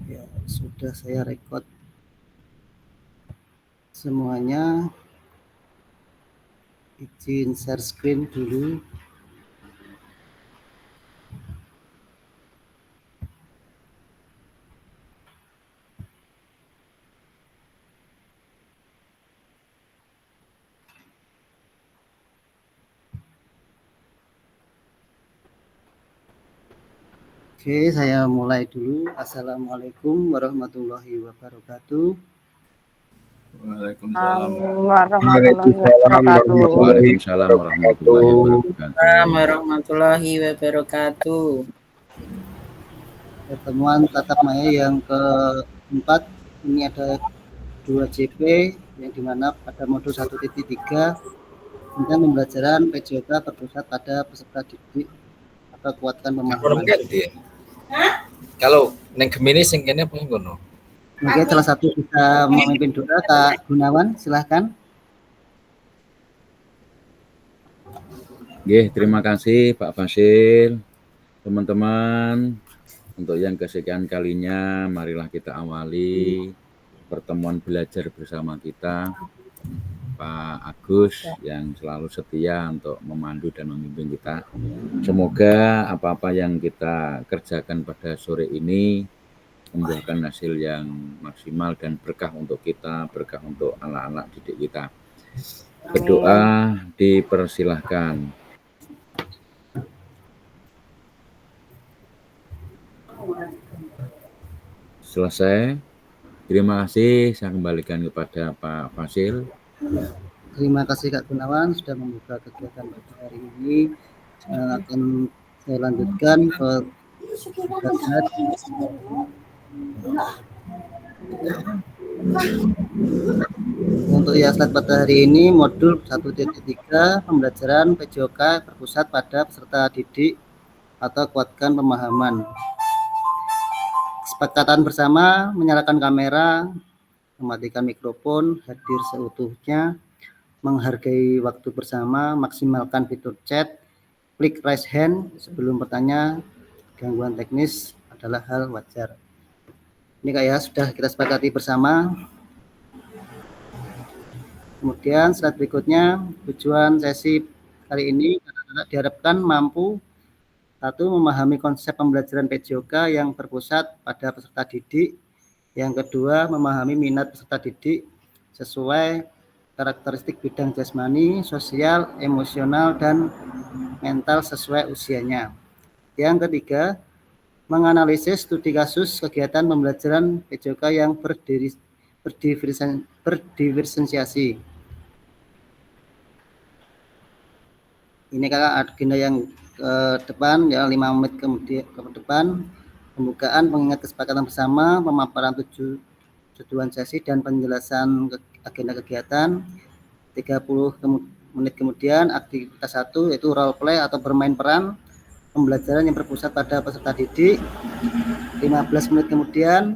Ya, sudah saya record semuanya. Izin share screen dulu. Oke, saya mulai dulu. Assalamualaikum warahmatullahi wabarakatuh. Waalaikumsalam warahmatullahi wabarakatuh. Waalaikumsalam warahmatullahi wabarakatuh. Warahmatullahi wabarakatuh. Pertemuan tatap maya yang keempat, ini ada 2 JP yang dimana pada modul 1.3 tentang pembelajaran PJOK berpusat pada peserta didik atau kuatkan pemahaman. Kalau neng Gemini sing kene apa ngono? Mungkin salah satu bisa memimpin doa, Kak Gunawan, silahkan. Nggih, terima kasih Pak Fasil. Teman-teman, untuk yang kesekian kalinya, marilah kita awali pertemuan belajar bersama kita. Pak Agus yang selalu setia untuk memandu dan memimpin kita. Semoga apa-apa yang kita kerjakan pada sore ini membuahkan hasil yang maksimal dan berkah untuk kita, berkah untuk anak-anak didik kita. Berdoa dipersilahkan. Selesai. Terima kasih, saya kembalikan kepada Pak Fasil. Terima kasih Kak Gunawan sudah membuka kegiatan pada hari ini. Akan saya lanjutkan ke untuk yang slide pada hari ini modul 1.3 pembelajaran PJOK berpusat pada peserta didik atau kuatkan pemahaman. Kesepakatan bersama menyalakan kamera, mematikan mikrofon, hadir seutuhnya, menghargai waktu bersama, maksimalkan fitur chat, klik raise hand sebelum bertanya, gangguan teknis adalah hal wajar. Ini Kak ya, sudah kita sepakati bersama. Kemudian slide berikutnya, tujuan sesi kali ini diharapkan mampu satu, memahami konsep pembelajaran PJOK yang berpusat pada peserta didik. Yang kedua, memahami minat peserta didik sesuai karakteristik bidang jasmani, sosial, emosional, dan mental sesuai usianya. Yang ketiga, menganalisis studi kasus kegiatan pembelajaran PJOK yang berdiferensiasi. Ini Kakak agenda yang ke depan ya, 5 menit kemudian ke depan, pembukaan, pengingat kesepakatan bersama, pemaparan tujuan sesi dan penjelasan agenda kegiatan. 30 menit kemudian aktivitas 1 yaitu role play atau bermain peran pembelajaran yang berpusat pada peserta didik. 15 menit kemudian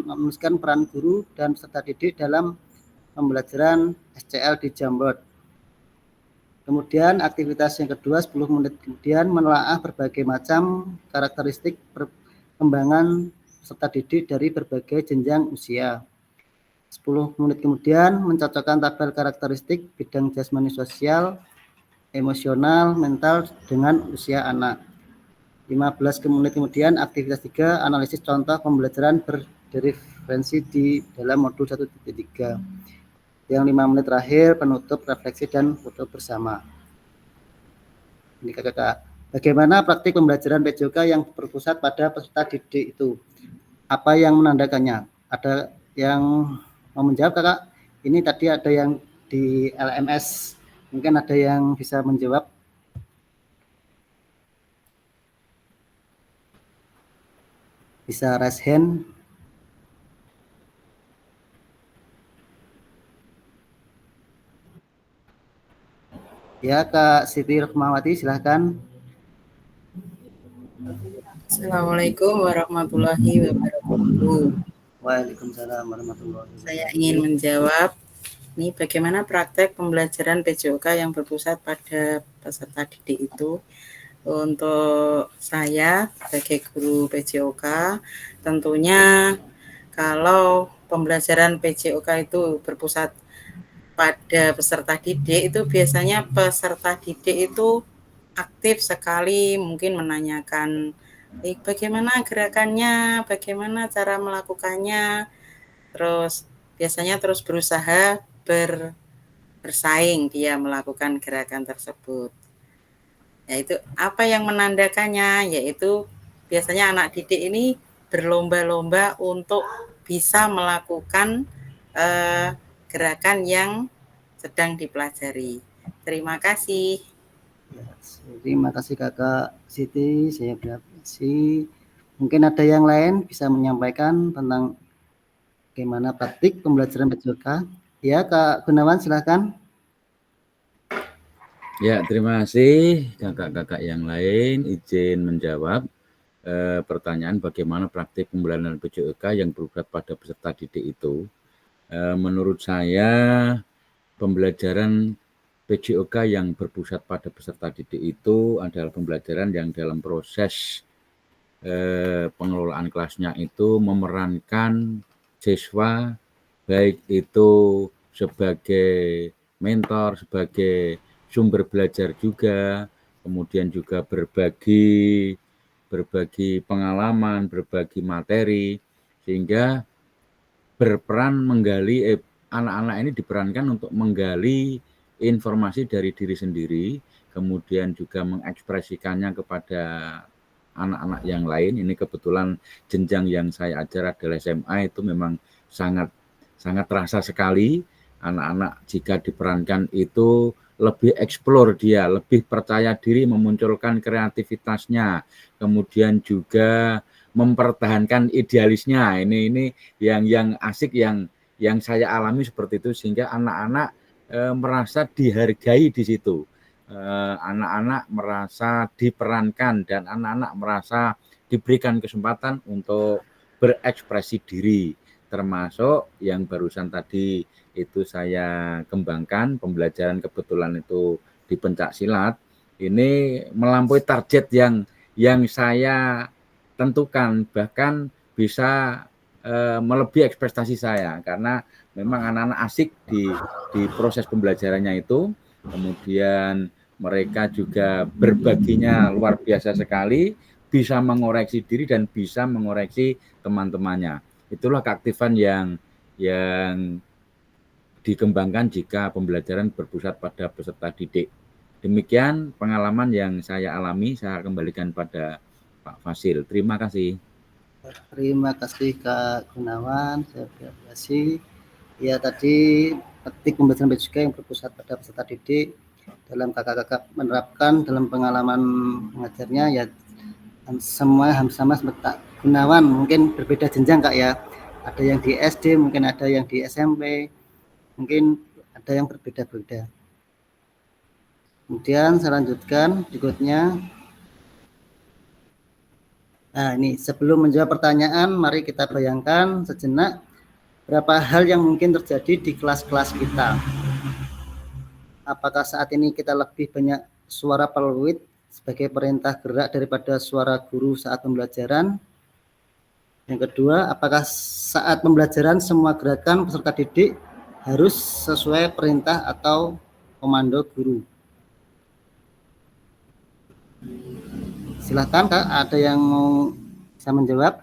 menuliskan peran guru dan peserta didik dalam pembelajaran SCL di Jamboard. Kemudian aktivitas yang kedua 10 menit kemudian menelaah berbagai macam karakteristik perkembangan peserta didik dari berbagai jenjang usia. 10 menit kemudian mencocokkan tabel karakteristik bidang jasmani, sosial, emosional, mental dengan usia anak. 15 menit kemudian aktivitas 3 analisis contoh pembelajaran berdiferensi di dalam modul 1.3. Yang 5 menit terakhir penutup, refleksi, dan foto bersama. Ini Kakak, bagaimana praktik pembelajaran PJOK yang berpusat pada peserta didik itu? Apa yang menandakannya? Ada yang mau menjawab Kakak? Ini tadi ada yang di LMS, mungkin ada yang bisa menjawab. Bisa raise hand. Ya, Kak Siti Rukmawati, silahkan. Assalamualaikum warahmatullahi wabarakatuh. Waalaikumsalam warahmatullahi wabarakatuh. Saya ingin menjawab, ini bagaimana praktek pembelajaran PJOK yang berpusat pada peserta didik itu. Untuk saya sebagai guru PJOK, tentunya kalau pembelajaran PJOK itu berpusat pada peserta didik, itu biasanya peserta didik itu aktif sekali, mungkin menanyakan bagaimana gerakannya, bagaimana cara melakukannya, terus biasanya terus berusaha bersaing dia melakukan gerakan tersebut. Yaitu apa yang menandakannya, yaitu biasanya anak didik ini berlomba-lomba untuk bisa melakukan gerakan yang sedang dipelajari. Terima kasih. Ya, terima kasih Kakak Siti, saya kasih. Mungkin ada yang lain bisa menyampaikan tentang bagaimana praktik pembelajaran PJOK. Ya, Kak Gunawan silakan. Ya, terima kasih kakak-kakak yang lain. Izin menjawab pertanyaan bagaimana praktik pembelajaran PJOK yang berpusat pada peserta didik itu. Menurut saya pembelajaran PJOK yang berpusat pada peserta didik itu adalah pembelajaran yang dalam proses pengelolaan kelasnya itu memerankan siswa baik itu sebagai mentor, sebagai sumber belajar juga, kemudian juga berbagi pengalaman, berbagi materi, sehingga berperan menggali anak-anak ini diperankan untuk menggali informasi dari diri sendiri, kemudian juga mengekspresikannya kepada anak-anak yang lain. Ini kebetulan jenjang yang saya ajar adalah SMA, itu memang sangat terasa sekali. Anak-anak jika diperankan itu lebih eksplor dia, lebih percaya diri, memunculkan kreativitasnya, kemudian juga mempertahankan idealisnya. Ini yang asik yang saya alami seperti itu, sehingga anak-anak merasa dihargai di situ. Anak-anak merasa diperankan dan anak-anak merasa diberikan kesempatan untuk berekspresi diri, termasuk yang barusan tadi itu saya kembangkan pembelajaran kebetulan itu di pencak silat. Ini melampaui target yang saya tentukan, bahkan bisa melebihi ekspektasi saya, karena memang anak-anak asik di proses pembelajarannya itu. Kemudian mereka juga berbaginya luar biasa sekali, bisa mengoreksi diri dan bisa mengoreksi teman-temannya. Itulah keaktifan yang dikembangkan jika pembelajaran berpusat pada peserta didik. Demikian pengalaman yang saya alami, saya kembalikan pada Pak Fasil. Terima kasih. Terima kasih Kak Gunawan, saya kasih. Ya, tadi praktik pembelajaran PJOK yang berpusat pada peserta didik dalam kakak-kakak menerapkan dalam pengalaman mengajarnya, ya semua sama seperti Kak Gunawan, mungkin berbeda jenjang Kak ya. Ada yang di SD, mungkin ada yang di SMP, mungkin ada yang berbeda-beda. Kemudian saya lanjutkan berikutnya. Nah, ini sebelum menjawab pertanyaan, mari kita bayangkan sejenak berapa hal yang mungkin terjadi di kelas-kelas kita. Apakah saat ini kita lebih banyak suara peluit sebagai perintah gerak daripada suara guru saat pembelajaran? Yang kedua, apakah saat pembelajaran semua gerakan peserta didik harus sesuai perintah atau komando guru? Silakan Kak, ada yang mau bisa menjawab?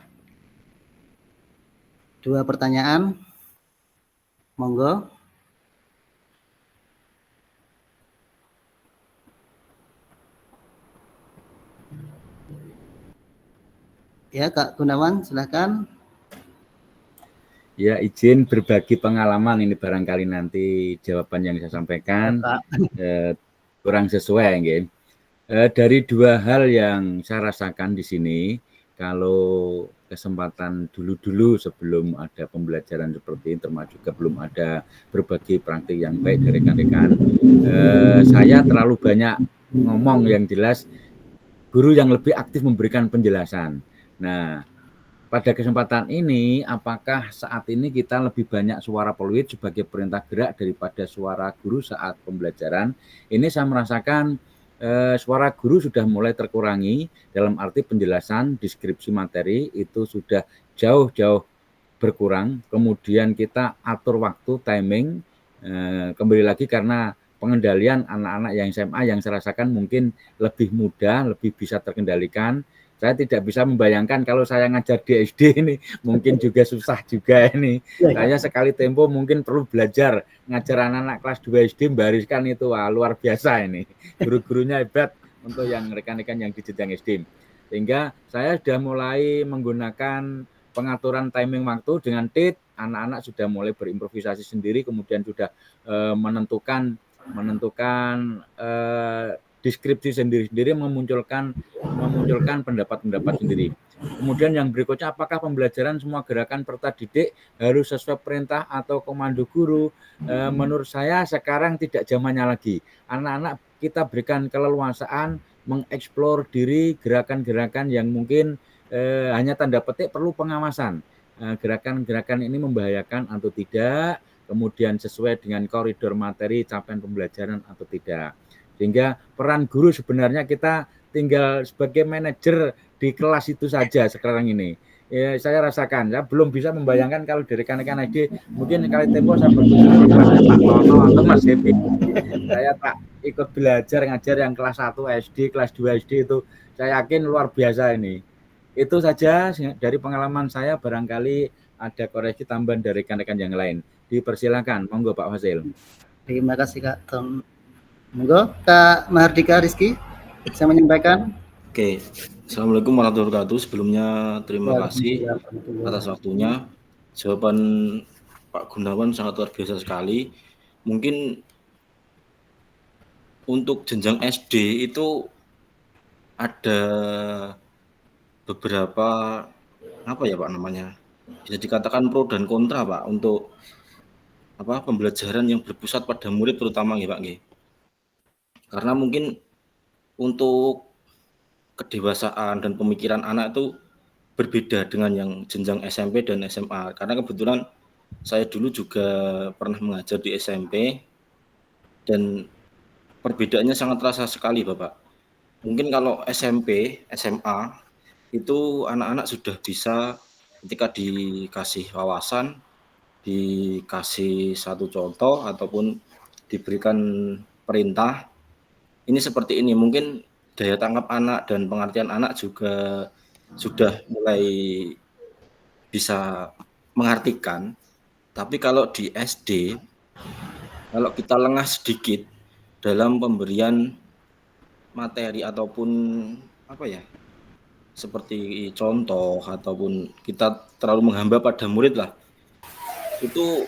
Dua pertanyaan, monggo. Ya Kak Gunawan, silakan. Ya, izin berbagi pengalaman, ini barangkali nanti jawaban yang saya sampaikan kurang sesuai. Gitu. Dari dua hal yang saya rasakan di sini, kalau kesempatan dulu-dulu sebelum ada pembelajaran seperti ini, termasuk juga belum ada berbagai praktik yang baik dari rekan-rekan, saya terlalu banyak ngomong, yang jelas guru yang lebih aktif memberikan penjelasan. Nah, pada kesempatan ini, apakah saat ini kita lebih banyak suara peluit sebagai perintah gerak daripada suara guru saat pembelajaran? Ini saya merasakan suara guru sudah mulai terkurangi, dalam arti penjelasan deskripsi materi itu sudah jauh-jauh berkurang. Kemudian kita atur waktu, timing, kembali lagi karena pengendalian anak-anak yang SMA yang saya rasakan mungkin lebih mudah, lebih bisa terkendalikan. Saya tidak bisa membayangkan kalau saya ngajar di SD ini, mungkin juga susah juga ini. Saya sekali tempo mungkin perlu belajar ngajar anak-anak kelas 2 SD, membariskan itu, wah, luar biasa ini. Guru-gurunya hebat untuk yang rekan-rekan yang di jenjang SD. Sehingga saya sudah mulai menggunakan pengaturan timing waktu dengan TIT, anak-anak sudah mulai berimprovisasi sendiri, kemudian sudah menentukan deskripsi sendiri-sendiri, memunculkan pendapat-pendapat sendiri. Kemudian yang berikutnya, apakah pembelajaran semua gerakan peserta didik harus sesuai perintah atau komando guru? Menurut saya sekarang tidak zamannya lagi. Anak-anak kita berikan keleluasaan mengeksplor diri, gerakan-gerakan yang mungkin hanya tanda petik perlu pengawasan. Gerakan-gerakan ini membahayakan atau tidak, kemudian sesuai dengan koridor materi capaian pembelajaran atau tidak. Sehingga peran guru sebenarnya kita tinggal sebagai manajer di kelas itu saja sekarang ini. Ya, saya rasakan, saya belum bisa membayangkan kalau dari rekan-rekan SD, mungkin kali tempo saya berkunjung di kelas Pak Nono atau Mas Devi. Saya tak ikut belajar ngajar yang kelas 1 SD, kelas 2 SD itu, saya yakin luar biasa ini. Itu saja dari pengalaman saya, barangkali ada koreksi tambahan dari rekan-rekan yang lain. Dipersilakan, monggo Pak Fasil. Terima kasih Kak Tom. Monggo Kak Mahardika Rizky bisa menyampaikan. Oke, Assalamualaikum warahmatullahi wabarakatuh. Sebelumnya terima kasih atas waktunya. Jawaban Pak Gunawan sangat luar biasa sekali. Mungkin untuk jenjang SD itu ada beberapa apa ya Pak namanya? Bisa dikatakan pro dan kontra Pak untuk pembelajaran yang berpusat pada murid terutama ya Pak nggih. Karena mungkin untuk kedewasaan dan pemikiran anak itu berbeda dengan yang jenjang SMP dan SMA. Karena kebetulan saya dulu juga pernah mengajar di SMP dan perbedaannya sangat terasa sekali Bapak. Mungkin kalau SMP, SMA itu anak-anak sudah bisa ketika dikasih wawasan, dikasih satu contoh ataupun diberikan perintah, ini seperti ini. Mungkin daya tangkap anak dan pengertian anak juga sudah mulai bisa mengartikan. Tapi kalau di SD, kalau kita lengah sedikit dalam pemberian materi ataupun seperti contoh ataupun kita terlalu menghamba pada murid lah, itu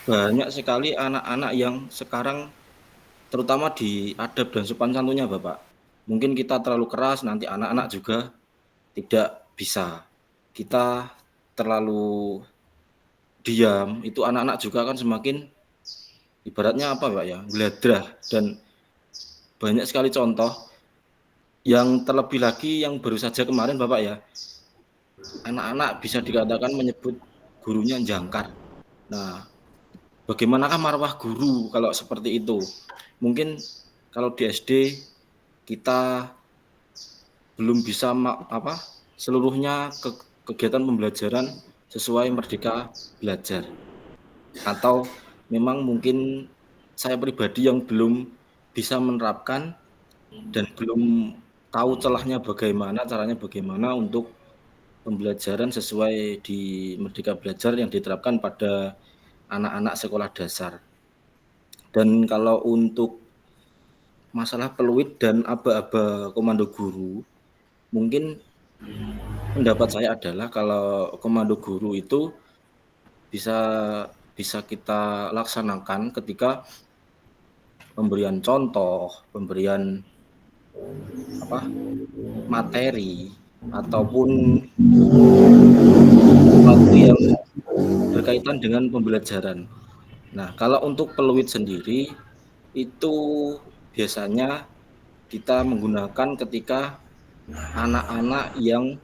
banyak sekali anak-anak yang sekarang terutama di adab dan sopan santunnya Bapak. Mungkin kita terlalu keras, nanti anak-anak juga tidak bisa. Kita terlalu diam, itu anak-anak juga akan semakin ibaratnya Pak ya, geladrah. Dan banyak sekali contoh yang terlebih lagi yang baru saja kemarin Bapak ya, anak-anak bisa dikatakan menyebut gurunya jangkar. Nah, bagaimanakah marwah guru kalau seperti itu? Mungkin kalau di SD kita belum bisa seluruhnya kegiatan pembelajaran sesuai Merdeka Belajar. Atau memang mungkin saya pribadi yang belum bisa menerapkan dan belum tahu celahnya bagaimana, caranya bagaimana untuk pembelajaran sesuai di Merdeka Belajar yang diterapkan pada anak-anak sekolah dasar. Dan kalau untuk masalah peluit dan aba-aba komando guru, mungkin pendapat saya adalah kalau komando guru itu bisa kita laksanakan ketika pemberian contoh, pemberian materi ataupun sesuatu yang berkaitan dengan pembelajaran. Nah, kalau untuk peluit sendiri itu biasanya kita menggunakan ketika anak-anak yang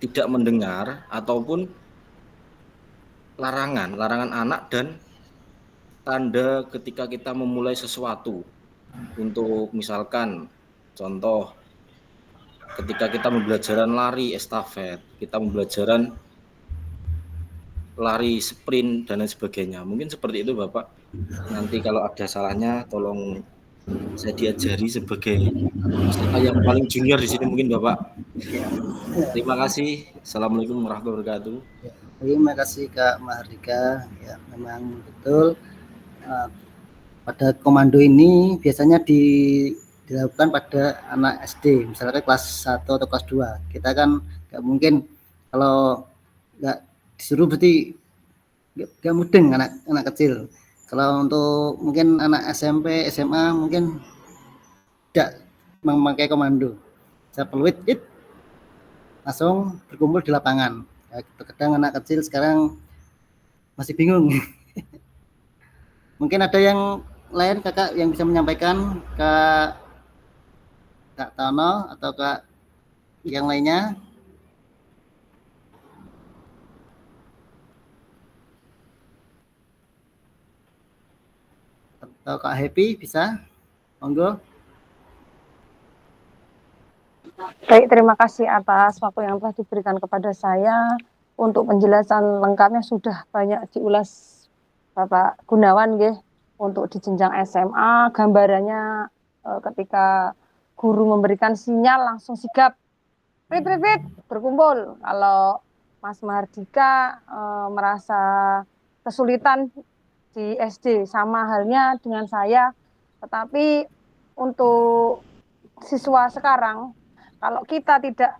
tidak mendengar ataupun larangan anak dan tanda ketika kita memulai sesuatu. Untuk misalkan contoh ketika kita pembelajaran lari estafet, kita pembelajaran lari sprint dan lain sebagainya. Mungkin seperti itu Bapak. Nanti kalau ada salahnya tolong saya diajari sebagai peserta yang paling junior di sini mungkin Bapak. Terima kasih. Assalamualaikum warahmatullahi wabarakatuh. Terima kasih Kak Mahardika. Ya, memang betul pada komando ini biasanya dilakukan pada anak SD, misalnya kelas 1 atau kelas 2. Kita kan nggak mungkin kalau nggak disuruh berarti nggak mudeng anak kecil. Kalau untuk mungkin anak SMP, SMA mungkin tidak memakai komando. Saya peluit, langsung berkumpul di lapangan. Ya, kadang anak kecil sekarang masih bingung. Mungkin ada yang lain kakak yang bisa menyampaikan ke Kak Tono atau Kak yang lainnya? Atau Kak Happy bisa? Monggo. Baik, terima kasih atas waktu yang telah diberikan kepada saya. Untuk penjelasan lengkapnya sudah banyak diulas Bapak Gunawan nggih. Untuk di jenjang SMA gambarannya ketika guru memberikan sinyal langsung sigap prit berkumpul. Kalau Mas Mahardika merasa kesulitan di SD sama halnya dengan saya, tetapi untuk siswa sekarang kalau kita tidak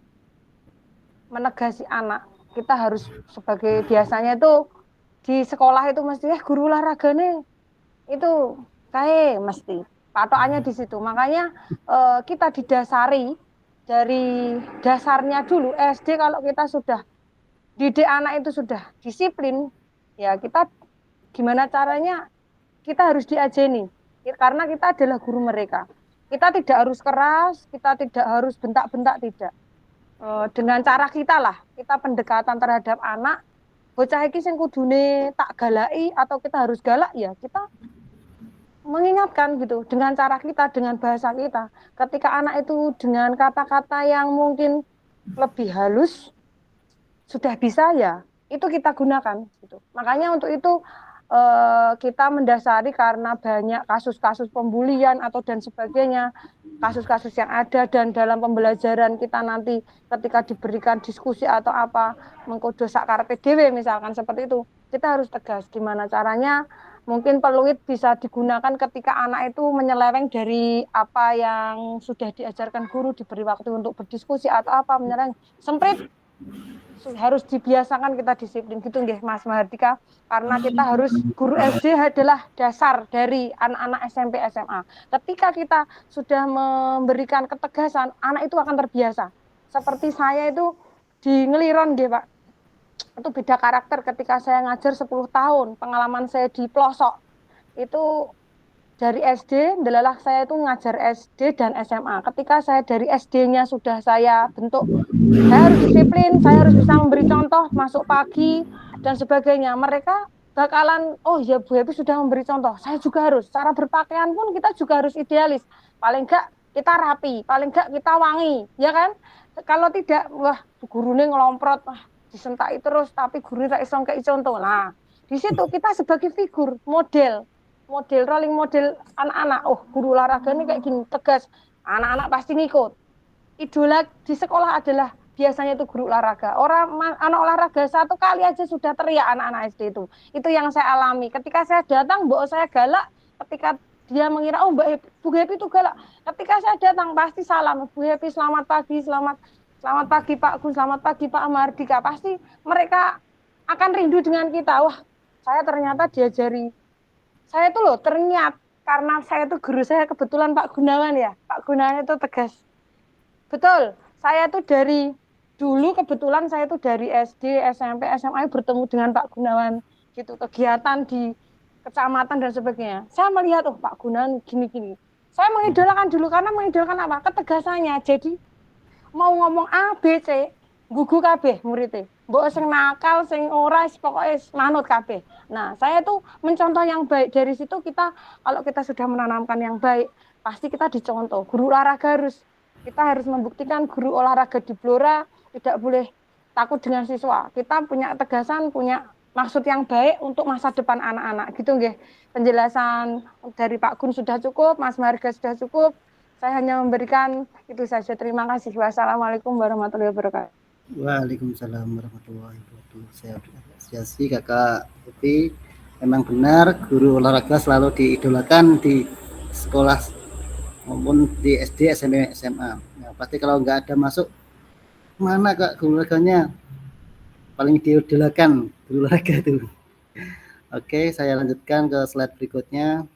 menegasi anak, kita harus sebagai biasanya itu di sekolah itu mesti guru olahraga nih itu kayak mesti patokannya di situ. Makanya kita didasari dari dasarnya dulu SD. Kalau kita sudah didik anak itu sudah disiplin, ya kita gimana caranya kita harus diajeni karena kita adalah guru mereka. Kita tidak harus keras, kita tidak harus bentak-bentak, tidak. Dengan cara kita lah, kita pendekatan terhadap anak, bocah iki sing kudune tak galaki atau kita harus galak, ya kita mengingatkan gitu dengan cara kita, dengan bahasa kita. Ketika anak itu dengan kata-kata yang mungkin lebih halus sudah bisa, ya itu kita gunakan gitu. Makanya untuk itu kita mendasari karena banyak kasus-kasus pembulian atau dan sebagainya, kasus-kasus yang ada, dan dalam pembelajaran kita nanti ketika diberikan diskusi atau apa mengkodo sakarape dhewe misalkan seperti itu, kita harus tegas gimana caranya. Mungkin peluit bisa digunakan ketika anak itu menyeleweng dari apa yang sudah diajarkan guru, diberi waktu untuk berdiskusi atau apa menyeleweng, semprit harus dibiasakan kita disiplin gitu nggih Mas Mahardika, karena kita harus guru SD adalah dasar dari anak-anak SMP SMA. Ketika kita sudah memberikan ketegasan, anak itu akan terbiasa. Seperti saya itu di Ngeliron nggih Pak, itu beda karakter. Ketika saya ngajar 10 tahun, pengalaman saya di pelosok itu dari SD, delalah saya itu ngajar SD dan SMA. Ketika saya dari SD-nya sudah saya bentuk, saya harus disiplin, saya harus bisa memberi contoh, masuk pagi dan sebagainya. Mereka bakalan, oh ya Bu Happy sudah memberi contoh, saya juga harus. Cara berpakaian pun kita juga harus idealis. Paling enggak kita rapi, paling enggak kita wangi, ya kan? Kalau tidak, wah gurunya ngelomprot, wah disentaki terus, tapi gurunya tidak bisa kayak contoh. Nah, di situ kita sebagai figur, model rolling model anak-anak. Oh, guru olahraga ini kayak gini, tegas. Anak-anak pasti ngikut. Idola di sekolah adalah biasanya itu guru olahraga. Anak olahraga satu kali aja sudah teriak anak-anak SD itu. Itu yang saya alami. Ketika saya datang, mbok saya galak. Ketika dia mengira, oh Bu Happy itu galak. Ketika saya datang pasti salam, Bu Happy selamat pagi, selamat pagi Pak Gun, selamat pagi Pak Mahardika. Pasti mereka akan rindu dengan kita. Wah, saya ternyata diajari. Saya tuh loh ternyata karena saya tuh guru saya kebetulan Pak Gunawan ya. Pak Gunawan itu tegas. Betul, saya tuh dari dulu kebetulan saya tuh dari SD, SMP, SMA bertemu dengan Pak Gunawan gitu, kegiatan di kecamatan dan sebagainya. Saya melihat oh Pak Gunawan gini-gini. Saya mengidolakan dulu karena mengidolakan apa? Ketegasannya. Jadi mau ngomong A, B, C, gugu kabeh muridnya. Mbok sing nakal, sing ora, pokoknya manut kabeh. Nah, saya tuh mencontoh yang baik. Dari situ kita, kalau kita sudah menanamkan yang baik, pasti kita dicontoh. Guru olahraga kita harus membuktikan guru olahraga di Blora tidak boleh takut dengan siswa. Kita punya tegasan, punya maksud yang baik untuk masa depan anak-anak. Gitu nggih. Penjelasan dari Pak Gun sudah cukup, Mas Marga sudah cukup. Saya hanya memberikan itu saja. Terima kasih. Wassalamualaikum warahmatullahi wabarakatuh. Waalaikumsalam warahmatullahi wabarakatuh. Saya apresiasi Kakak Upi. Memang benar guru olahraga selalu diidolakan di sekolah maupun di SD, SMP, SMA. Ya, pasti kalau nggak ada masuk, mana Kak guru olahraganya? Paling diidolakan guru olahraga itu. Oke, saya lanjutkan ke slide berikutnya.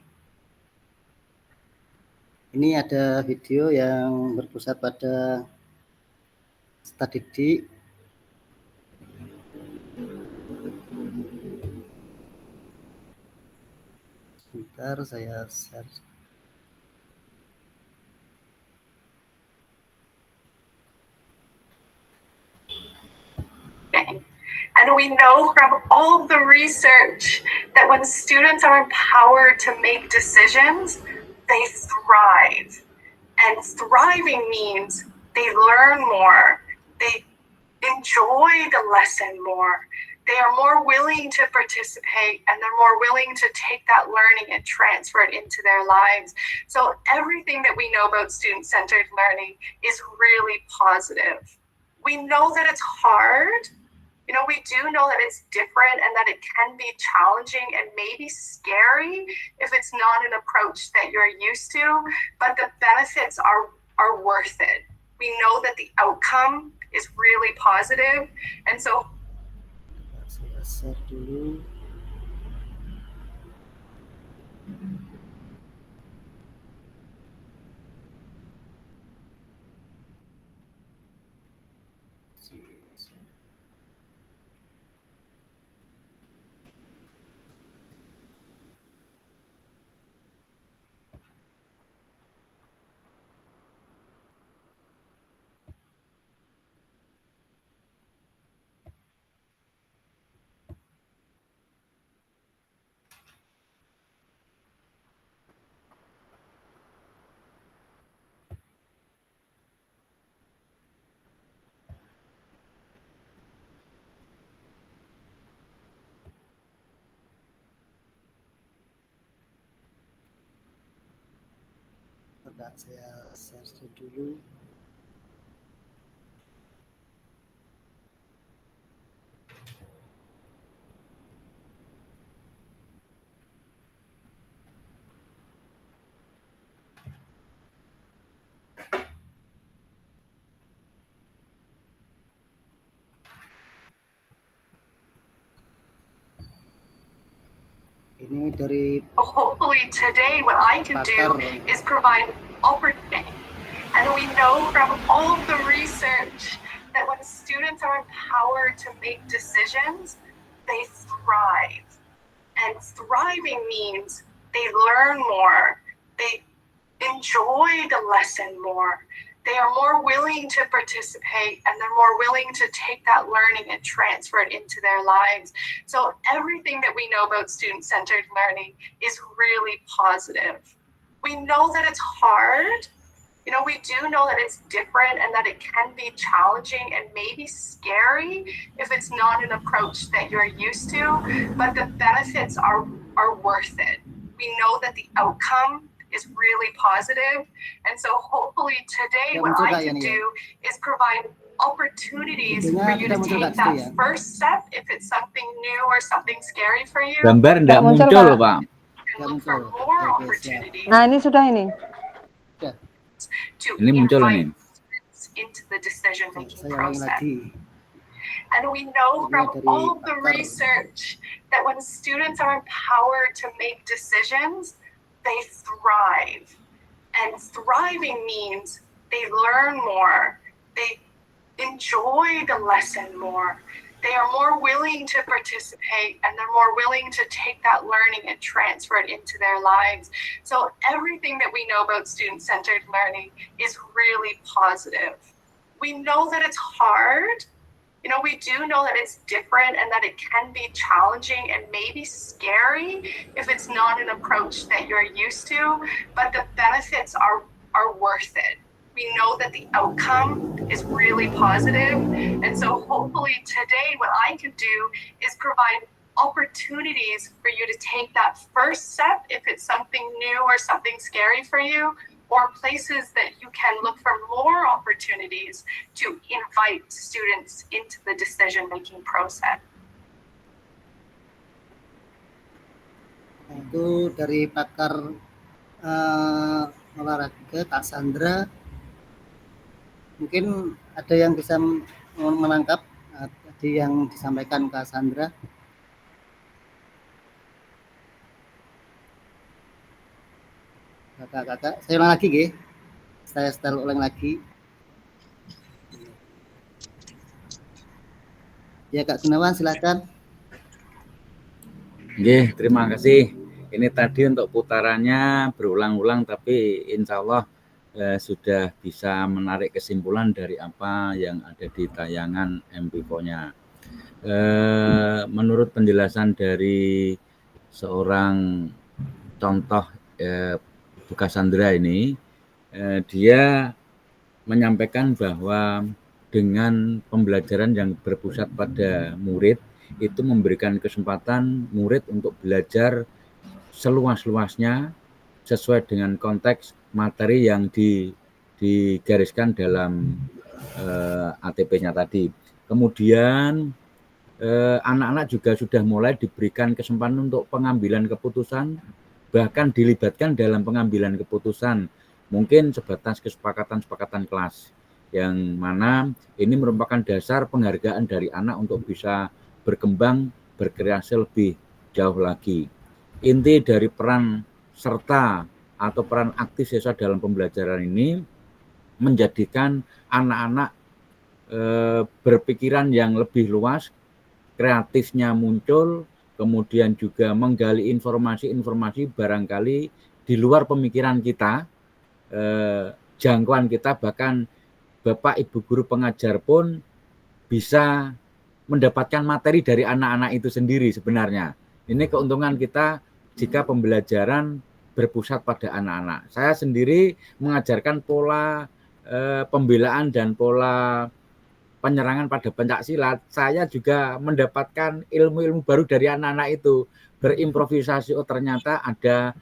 Ini ada video yang berpusat pada Stadidik. Sebentar saya share. And we know from all the research that when students are empowered to make decisions, they thrive. And thriving means they learn more, they enjoy the lesson more, they are more willing to participate, and they're more willing to take that learning and transfer it into their lives. So everything that we know about student-centered learning is really positive. We know that it's hard. You know, we do know that it's different and that it can be challenging and maybe scary if it's not an approach that you're used to, but the benefits are worth it. We know that the outcome is really positive, and so Saya share dulu. Coba saya share dulu. Ini dari hopefully today what I can do is provide opportunity. And we know from all the research that when students are empowered to make decisions, they thrive. And thriving means they learn more, they enjoy the lesson more, they are more willing to participate, and they're more willing to take that learning and transfer it into their lives. So everything that we know about student-centered learning is really positive. We know that it's hard. You know, we do know that it's different and that it can be challenging and maybe scary if it's not an approach that you're used to, but the benefits are worth it. We know that the outcome is really positive, and so hopefully today what I can do is provide opportunities for you to take that first step if it's something new or something scary for you. Gambar enggak muncul, Pak. Look for more opportunities. Nah, ini sudah ini. To Ini muncul ini. into the decision-making Saya ulangi process. lagi. And we know from all the research that when students are empowered to make decisions, they thrive. And thriving means they learn more, they enjoy the lesson more, they are more willing to participate, and they're more willing to take that learning and transfer it into their lives. So everything that we know about student-centered learning is really positive. We know that it's hard. we do know that it's different and that it can be challenging and maybe scary if it's not an approach that you're used to, but the benefits are worth it. We know that the outcome is really positive. And so hopefully today what I can do is provide opportunities for you to take that first step if it's something new or something scary for you, or places that you can look for more opportunities to invite students into the decision-making process. Itu dari pakar olahraga Kak Sandra. Mungkin ada yang bisa menangkap tadi yang disampaikan Kak Sandra. Kakak-kakak, saya ulang lagi nggih. Saya setel ulang lagi. Ya Kak Gunawan, silakan. Nggih, terima kasih. Ini tadi untuk putarannya berulang-ulang, tapi insya Allah sudah bisa menarik kesimpulan dari apa yang ada di tayangan MPICO-nya. Menurut penjelasan dari seorang contoh Bu Cassandra ini, dia menyampaikan bahwa dengan pembelajaran yang berpusat pada murid, itu memberikan kesempatan murid untuk belajar seluas-luasnya sesuai dengan konteks materi yang digariskan dalam ATP-nya tadi. Kemudian anak-anak juga sudah mulai diberikan kesempatan untuk pengambilan keputusan, bahkan dilibatkan dalam pengambilan keputusan, mungkin sebatas kesepakatan kelas, yang mana ini merupakan dasar penghargaan dari anak untuk bisa berkembang, berkreasi lebih jauh lagi. Inti dari peran serta atau peran aktif siswa dalam pembelajaran ini menjadikan anak-anak berpikiran yang lebih luas, kreatifnya muncul, kemudian juga menggali informasi-informasi barangkali di luar pemikiran kita, jangkauan kita, bahkan Bapak Ibu guru pengajar pun bisa mendapatkan materi dari anak-anak itu sendiri sebenarnya. Ini keuntungan kita jika pembelajaran berpusat pada anak-anak. Saya sendiri mengajarkan pola pembelaan dan pola penyerangan pada pencaksilat. Saya juga mendapatkan ilmu-ilmu baru dari anak-anak itu, berimprovisasi. Oh, ternyata ada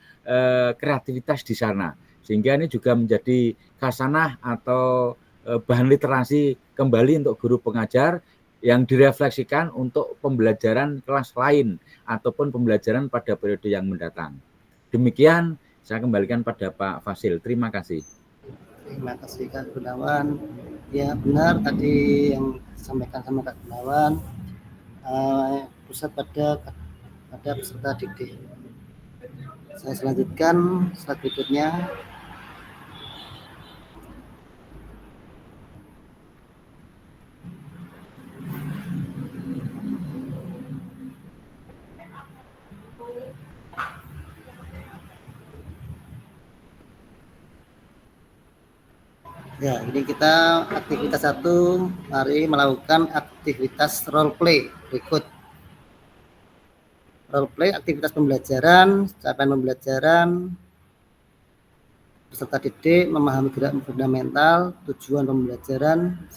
kreativitas di sana. Sehingga ini juga menjadi khasanah atau bahan literasi kembali untuk guru pengajar yang direfleksikan untuk pembelajaran kelas lain ataupun pembelajaran pada periode yang mendatang. Demikian, saya kembalikan pada Pak Fasil. Terima kasih. Terima kasih Kak Gunawan. Ya benar tadi yang disampaikan sama Kak Gunawan, pusat pada peserta didik. Saya selanjutkan slide berikutnya. Ya, ini kita aktivitas 1, mari melakukan aktivitas role play berikut. Role play aktivitas pembelajaran, capaian pembelajaran, peserta didik memahami gerak fundamental, tujuan pembelajaran. 1,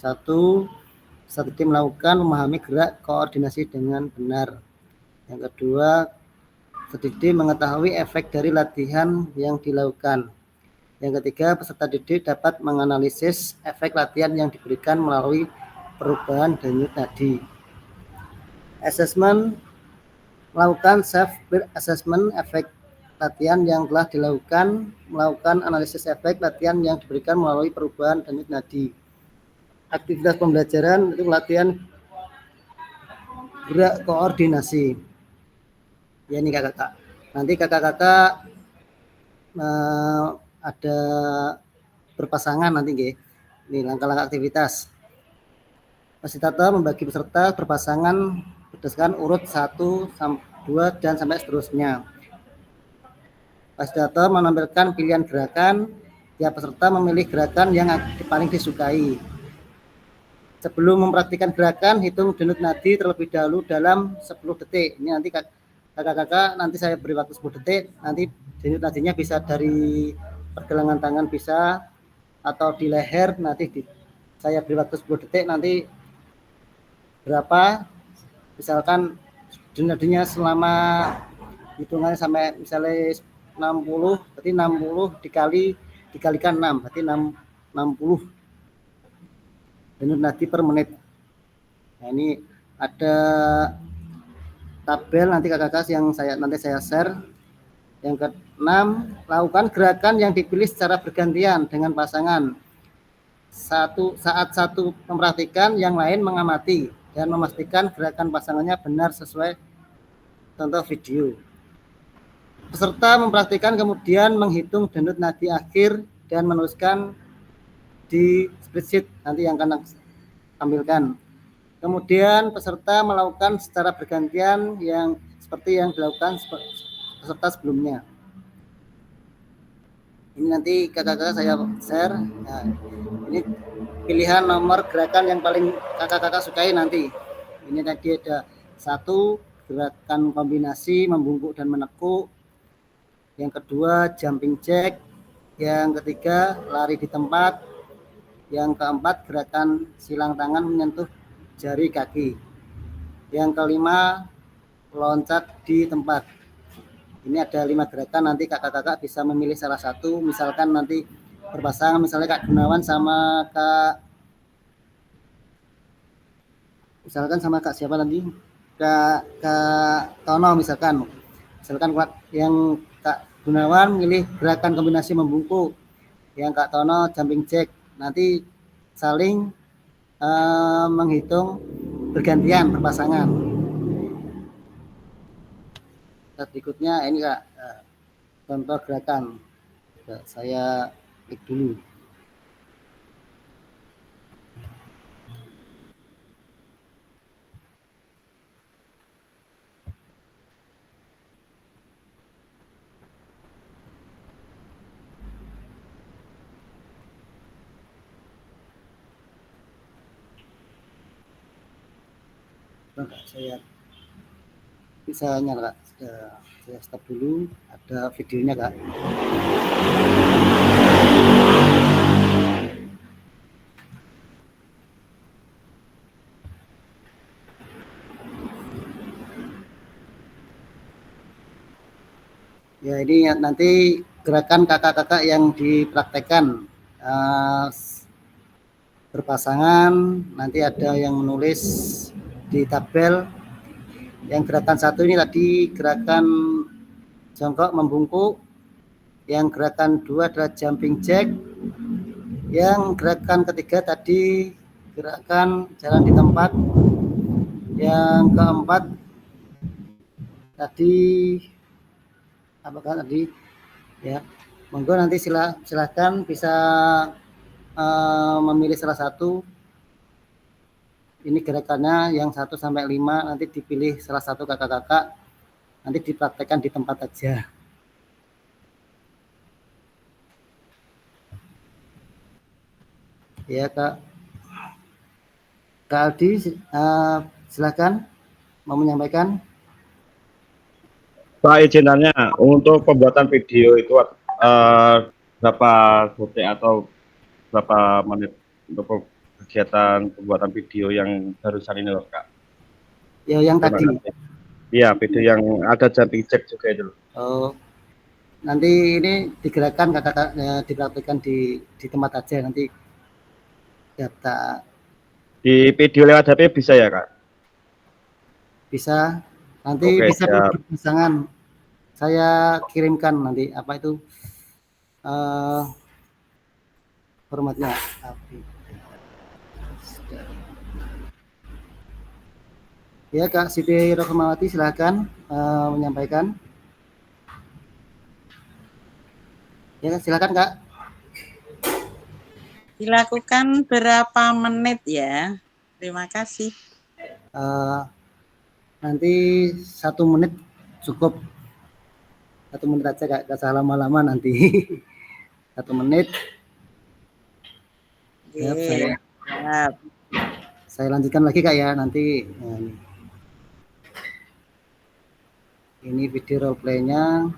peserta didik melakukan memahami gerak koordinasi dengan benar. Yang kedua, peserta didik mengetahui efek dari latihan yang dilakukan. Yang ketiga, peserta didik dapat menganalisis efek latihan yang diberikan melalui perubahan denyut nadi. Assessment, melakukan self-assessment efek latihan yang telah dilakukan, melakukan analisis efek latihan yang diberikan melalui perubahan denyut nadi. Aktivitas pembelajaran itu latihan gerak koordinasi. Ya ini kakak-kakak. Nanti kakak-kakak ada berpasangan nanti nggih. Ini langkah-langkah aktivitas. Fasilitator membagi peserta berpasangan berdasarkan urut 1, 2 dan sampai seterusnya. Fasilitator menampilkan pilihan gerakan, tiap peserta memilih gerakan yang paling disukai. Sebelum mempraktikkan gerakan, hitung denyut nadi terlebih dahulu dalam 10 detik. Ini nanti kakak-kakak nanti saya beri waktu 10 detik, nanti denyut nadinya bisa dari pergelangan tangan bisa, atau di leher, nanti saya beri waktu 10 detik, nanti berapa, misalkan denyut nadinya selama hitungannya sampai misalnya 60, berarti 60 dikalikan 6, berarti 60 denyut nadi per menit. Nah, ini ada tabel nanti kakak-kakak yang nanti saya share. Yang ke-6, lakukan gerakan yang dipilih secara bergantian dengan pasangan. Saat satu mempraktikkan, yang lain mengamati dan memastikan gerakan pasangannya benar sesuai contoh video. Peserta mempraktikkan kemudian menghitung denyut nadi akhir dan menuliskan di spreadsheet nanti yang akan tampilkan. Kemudian peserta melakukan secara bergantian yang seperti yang dilakukan peserta sebelumnya. Ini nanti kakak-kakak saya share. Nah, ini pilihan nomor gerakan yang paling kakak-kakak sukai nanti. Ini tadi ada 1, gerakan kombinasi membungkuk dan menekuk. Yang kedua, jumping jack. Yang ketiga, lari di tempat. Yang keempat, gerakan silang tangan menyentuh jari kaki. Yang kelima, loncat di tempat. Ini ada 5 gerakan, nanti kakak-kakak bisa memilih salah satu, misalkan nanti berpasangan, misalnya Kak Gunawan sama Kak siapa lagi? Kak Tono misalkan yang Kak Gunawan milih gerakan kombinasi membungkuk, yang Kak Tono jumping jack, nanti saling menghitung bergantian berpasangan. Berikutnya ini Kak, contoh gerakan. Saya klik dulu. Saya bisa nyala Kak. Saya stop dulu, ada videonya Kak. Ya, ini nanti gerakan kakak-kakak yang dipraktekkan berpasangan, nanti ada yang menulis di tabel. Yang gerakan 1 ini tadi gerakan jongkok membungkuk, yang gerakan 2 adalah jumping jack, yang gerakan ketiga tadi gerakan jalan di tempat, yang keempat tadi apakah tadi ya, monggo nanti silakan bisa memilih salah satu. Ini gerakannya yang 1 sampai 5, nanti dipilih salah satu kakak-kakak, nanti dipraktekkan di tempat aja. Ya Kak Aldi, silakan mau menyampaikan. Pak, izinannya untuk pembuatan video itu berapa detik atau berapa menit untuk kegiatan pembuatan video yang barusan ini loh Kak? Ya yang tadi. Iya, video yang ada jumping jack juga itu loh. Oh, nanti ini digerakkan kakak dipraktikkan di tempat aja, nanti data. Di video lewat HP bisa ya Kak? Bisa, nanti Oke, bisa berpasangan. Saya kirimkan nanti apa itu formatnya. Ya Kak Siti Rohmawati, silakan menyampaikan. Ya silakan Kak. Dilakukan berapa menit ya? Terima kasih. Nanti 1 menit cukup. 1 menit aja Kak, gak usah lama-lama nanti. 1 menit. Siap. Saya lanjutkan lagi Kak ya, nanti ini video role play-nya.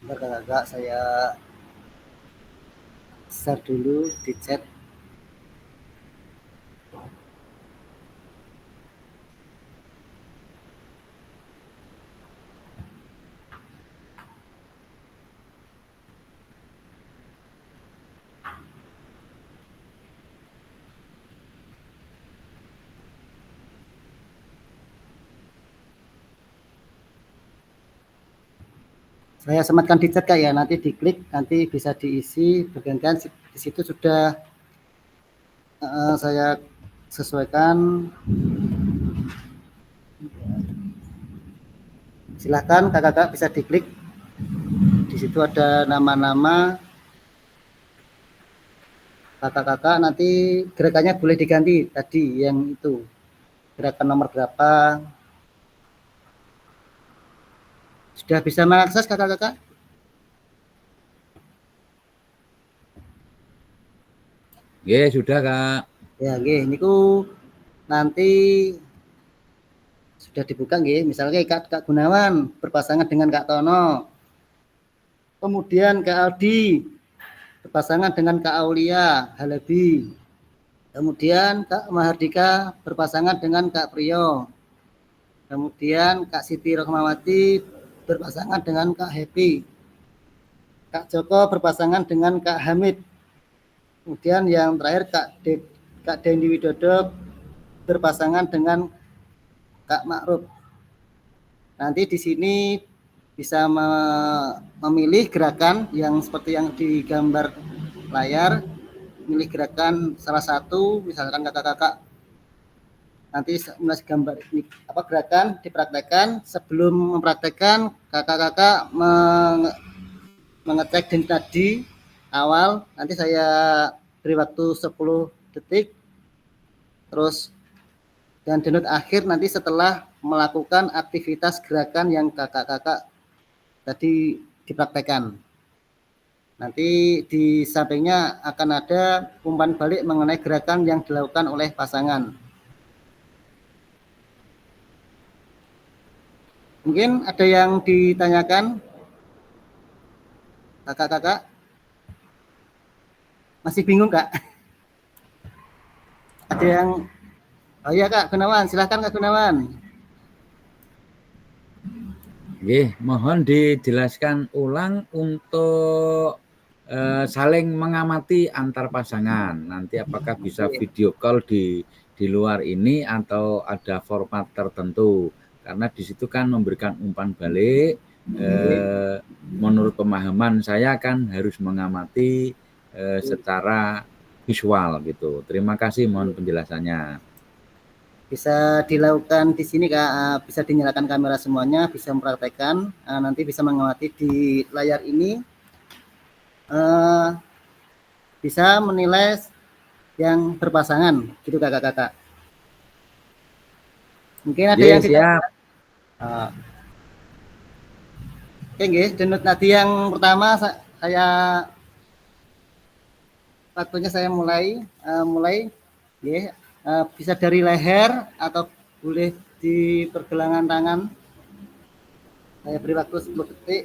Bentar Kakak, saya share dulu di chat. Saya sematkan di chat Kak ya, nanti diklik, nanti bisa diisi bagian di situ sudah saya sesuaikan. Silahkan kakak-kakak bisa diklik. Di situ ada nama-nama kakak-kakak, nanti gerakannya boleh diganti tadi yang itu. Gerakan nomor berapa? Sudah bisa mengakses kakak-kakak? Ya, sudah Kak. Ya, nggih, niku nanti sudah dibuka nggih. Misalnya Kak Gunawan berpasangan dengan Kak Tono. Kemudian Kak Aldi berpasangan dengan Kak Aulia Halabi. Kemudian Kak Mahardika berpasangan dengan Kak Priyo. Kemudian Kak Siti Rohmawati berpasangan dengan Kak Happy. Kak Joko berpasangan dengan Kak Hamid. Kemudian yang terakhir Kak Dendi Widodo berpasangan dengan Kak Ma'ruf. Nanti di sini bisa memilih gerakan yang seperti yang di gambar layar, milih gerakan salah satu, misalkan kakak-kakak nanti melihat gambar ini apa gerakan dipraktekkan. Sebelum mempraktekkan, kakak-kakak mengecek tadi awal, nanti saya beri waktu 10 detik, terus dan download akhir nanti setelah melakukan aktivitas gerakan yang kakak-kakak tadi dipraktekkan. Nanti di sampingnya akan ada umpan balik mengenai gerakan yang dilakukan oleh pasangan. Mungkin ada yang ditanyakan kakak-kakak? Masih bingung Kak? Ada yang, oh iya Kak Gunawan, silahkan Kak Gunawan. Nggih, mohon dijelaskan ulang untuk saling mengamati antar pasangan. Nanti apakah bisa video call di luar ini atau ada format tertentu? Karena di situ kan memberikan umpan balik. Menurut pemahaman saya kan harus mengamati secara visual gitu. Terima kasih, mohon penjelasannya. Bisa dilakukan di sini Kak, bisa dinyalakan kamera semuanya, bisa mempraktekkan, nanti bisa mengamati di layar ini, bisa menilai yang berpasangan gitu kakak-kakak. Mungkin ada yang siap. Oke nggih, download nanti yang pertama saya waktunya saya mulai nggih. Bisa dari leher atau boleh di pergelangan tangan. Saya beri waktu 10 detik.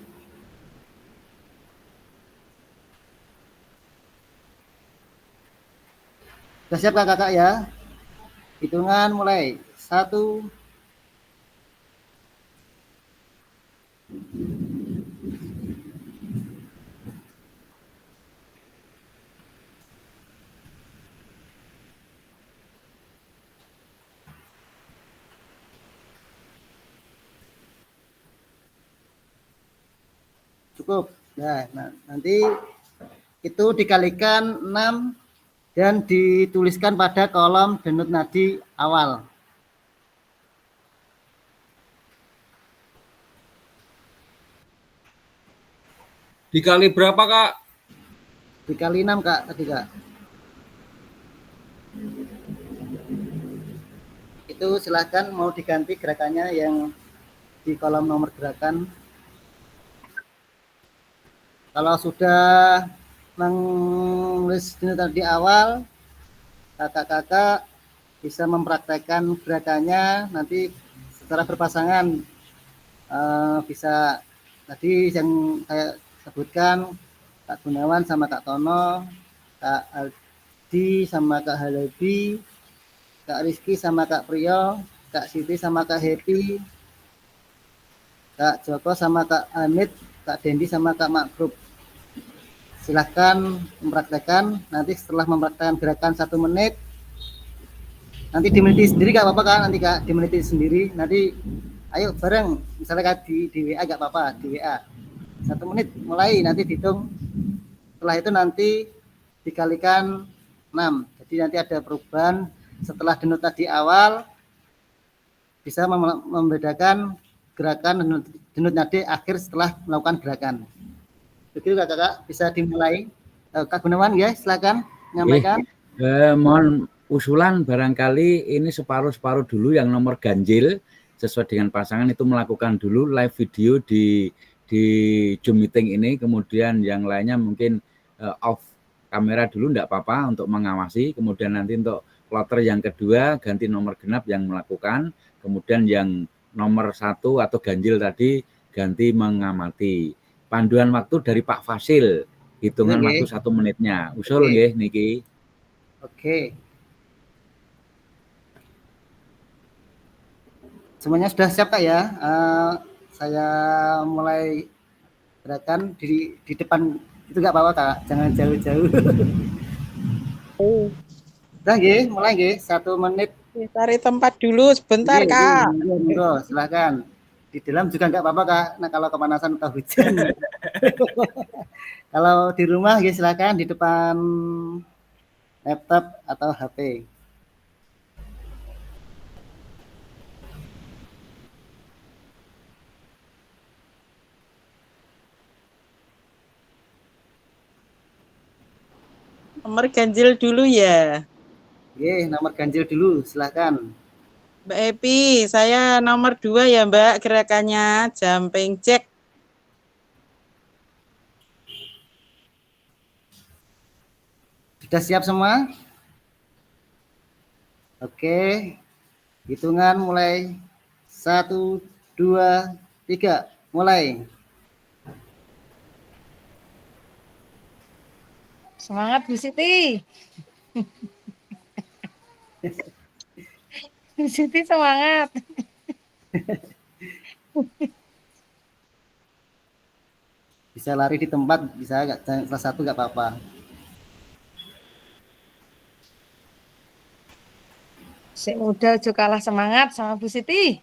Sudah siap kakak ya? Hitungan mulai. 1. Cukup. Nah, nanti itu dikalikan 6 dan dituliskan pada kolom download nadi awal. Dikali berapa, Kak? Dikali 6, Kak, tadi, Kak. Itu silahkan mau diganti gerakannya yang di kolom nomor gerakan. Kalau sudah menulis di awal, kakak-kakak bisa mempraktekkan gerakannya nanti secara berpasangan. Bisa tadi yang saya sebutkan, Kak Gunawan sama Kak Tono, Kak Aldi sama Kak Halebi, Kak Rizky sama Kak Priyo, Kak Siti sama Kak Happy, Kak Joko sama Kak Hamid, Kak Dendi sama Kak Makrup. Silahkan mempraktekkan. Nanti setelah mempraktekkan gerakan 1 menit, nanti dimeniti sendiri Kak apa-apa Kak, nanti Kak dimeniti sendiri. Nanti ayo bareng, misalnya Kak di WA gak apa-apa, di WA. 1 menit mulai, nanti dihitung. Setelah itu nanti dikalikan 6. Jadi nanti ada perubahan setelah denut tadi awal, bisa membedakan gerakan denut nadi akhir setelah melakukan gerakan. Begitu Kakak, bisa dimulai. Kak Gunawan ya, silakan menyampaikan. Mohon usulan barangkali ini separuh-separuh dulu yang nomor ganjil sesuai dengan pasangan itu melakukan dulu live video di Zoom meeting ini, kemudian yang lainnya mungkin off kamera dulu enggak apa-apa untuk mengawasi, kemudian nanti untuk kloter yang kedua ganti nomor genap yang melakukan, kemudian yang nomor 1 atau ganjil tadi ganti mengamati. Panduan waktu dari Pak Fasil, hitungan waktu 1 menitnya. Usul nggih niki. Oke. Semuanya sudah siap Kak ya? Saya mulai gerakan di depan itu nggak apa-apa Kak, jangan jauh-jauh. Udah nggih, mulai nggih, 1 menit. Cari tempat dulu sebentar, Kak. Monggo, silakan. Di dalam juga nggak apa-apa Kak, nah kalau kepanasan atau hujan. Kalau di rumah ya silakan di depan laptop atau HP. Nomor ganjil dulu ya. Oke, nomor ganjil dulu, silakan. Mbak Epi, saya nomor 2 ya Mbak, gerakannya jumping jack. Sudah siap semua? Oke, hitungan mulai 1, 2, 3, mulai. Semangat Bu Siti. Bu Siti semangat. Bisa lari di tempat, bisa nggak, salah satu nggak apa-apa. Si muda juga kalah semangat sama Bu Siti.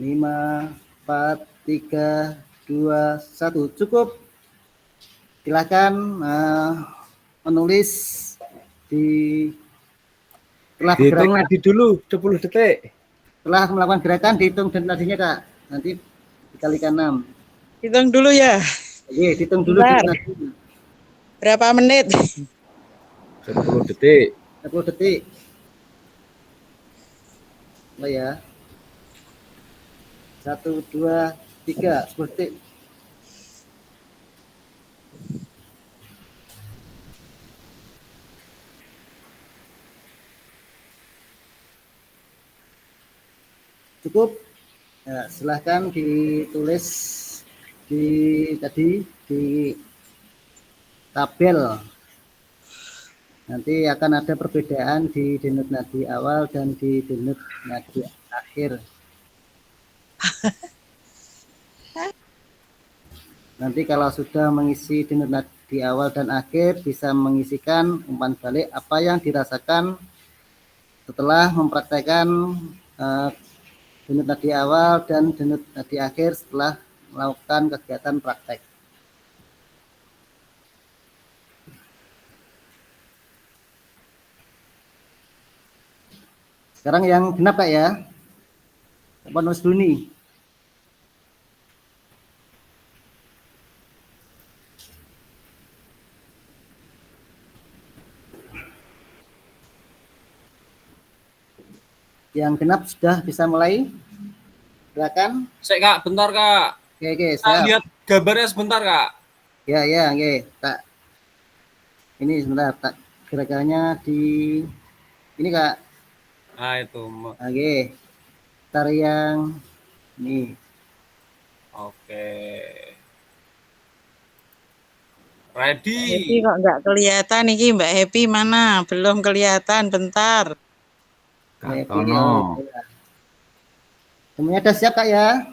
Lima, 4, 3, 2, 1, cukup. Silakan menulis di dihitung nadi dulu 10 detik. Setelah melakukan gerakan dihitung dan nadinya Kak. Nanti dikalikan 6. Hitung dulu ya. Oke, hitung dulu. Berapa menit? 10 detik. 10 detik. Oh ya. 1, 2, 3, 10 detik. Cukup. Ya, silahkan ditulis di tabel. Nanti akan ada perbedaan di denut nadi awal dan di denut nadi akhir. Nanti kalau sudah mengisi denut nadi nadi awal dan akhir bisa mengisikan umpan balik apa yang dirasakan setelah mempraktekkan denyut nadi awal dan denyut nadi akhir setelah melakukan kegiatan praktek. Sekarang yang genap Kak ya. Apa nulis dulu nih? Yang genap sudah bisa mulai? Silakan. Kak, bentar Kak. Oke, siap. Lihat gambarnya sebentar Kak. Ya, oke. Tak. Ini sebentar, tak gerakannya di ini Kak. Nah itu. Oke. Ntar yang ini. Oke. Ready. Happy kok nggak kelihatan nih Mbak Happy mana? Belum kelihatan, bentar. Kak Tono. Semuanya udah siap Kak ya?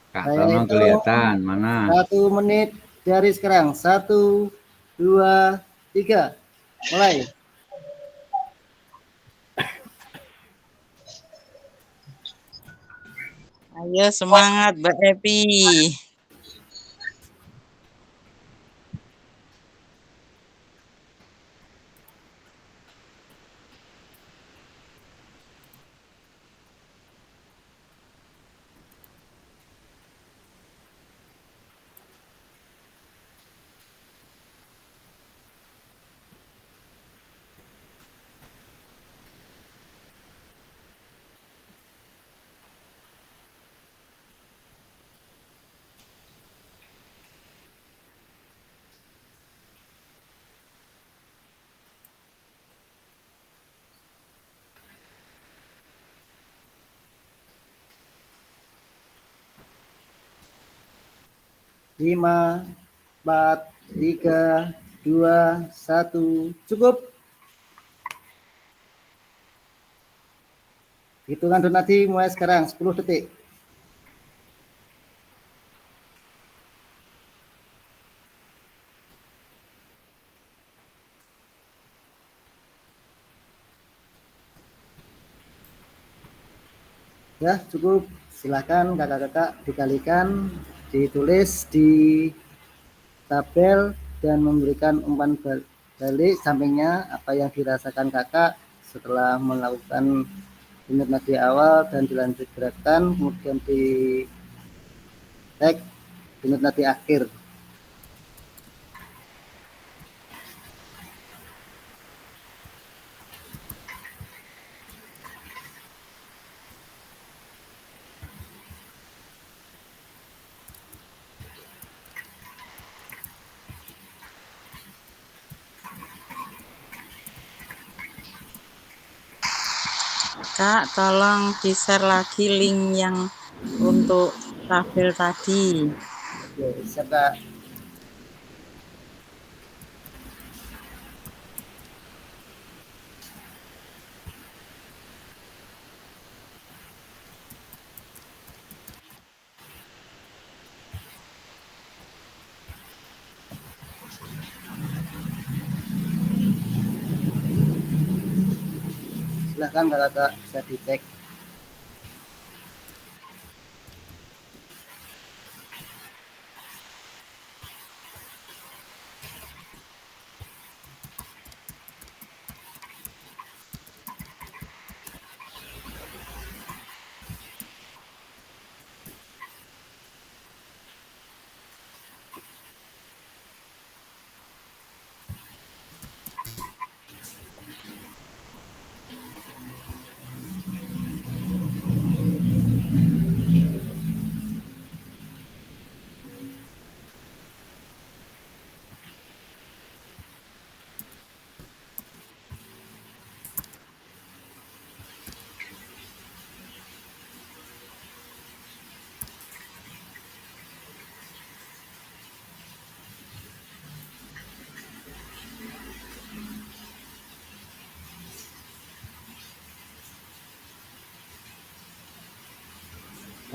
Kak Tono kelihatan mana? 1 menit dari sekarang. 1, 2, 3. Mulai. Ayo semangat Mbak Happy. Lima, 4, 3, 2, 1. Cukup. Hitungan donasi mulai sekarang 10 detik. Ya, cukup. Silakan kakak-kakak dikalikan, ditulis di tabel dan memberikan umpan balik sampingnya apa yang dirasakan kakak setelah melakukan denyut nadi awal dan dilanjut gerakan, kemudian di tag denyut nadi akhir. Kak, tolong di-share lagi link yang untuk tabel tadi. Ya, siap Kak. Silahkan kakak bisa dicek.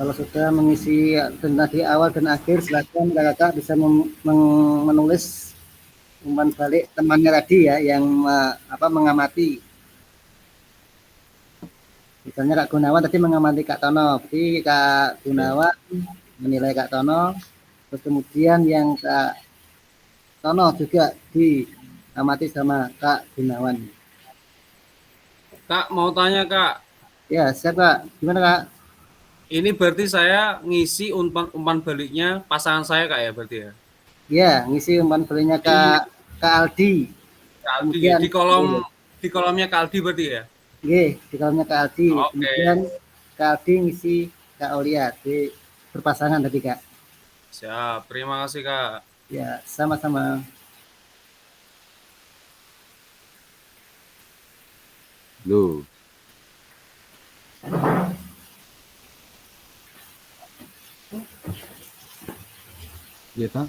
Kalau sudah mengisi tadi awal dan akhir, silakan kakak bisa menulis umpan balik temannya tadi ya, yang mengamati. Misalnya Kak Gunawan tadi mengamati Kak Tono, jadi Kak Gunawan menilai Kak Tono, terus kemudian yang Kak Tono juga diamati sama Kak Gunawan. Kak, mau tanya Kak. Ya, siap Kak. Gimana Kak? Ini berarti saya ngisi umpan baliknya pasangan saya Kak ya berarti ya? Ya, ngisi umpan baliknya Kak Aldi. Kak Aldi ya? Kemudian Di kolomnya Kak Aldi berarti ya? di kolomnya Kak Aldi. Oke. Kemudian Kak Aldi ngisi Kak Aulia. Di berpasangan tadi Kak. Siap, terima kasih Kak. Ya, sama-sama. Loh. Iya toh?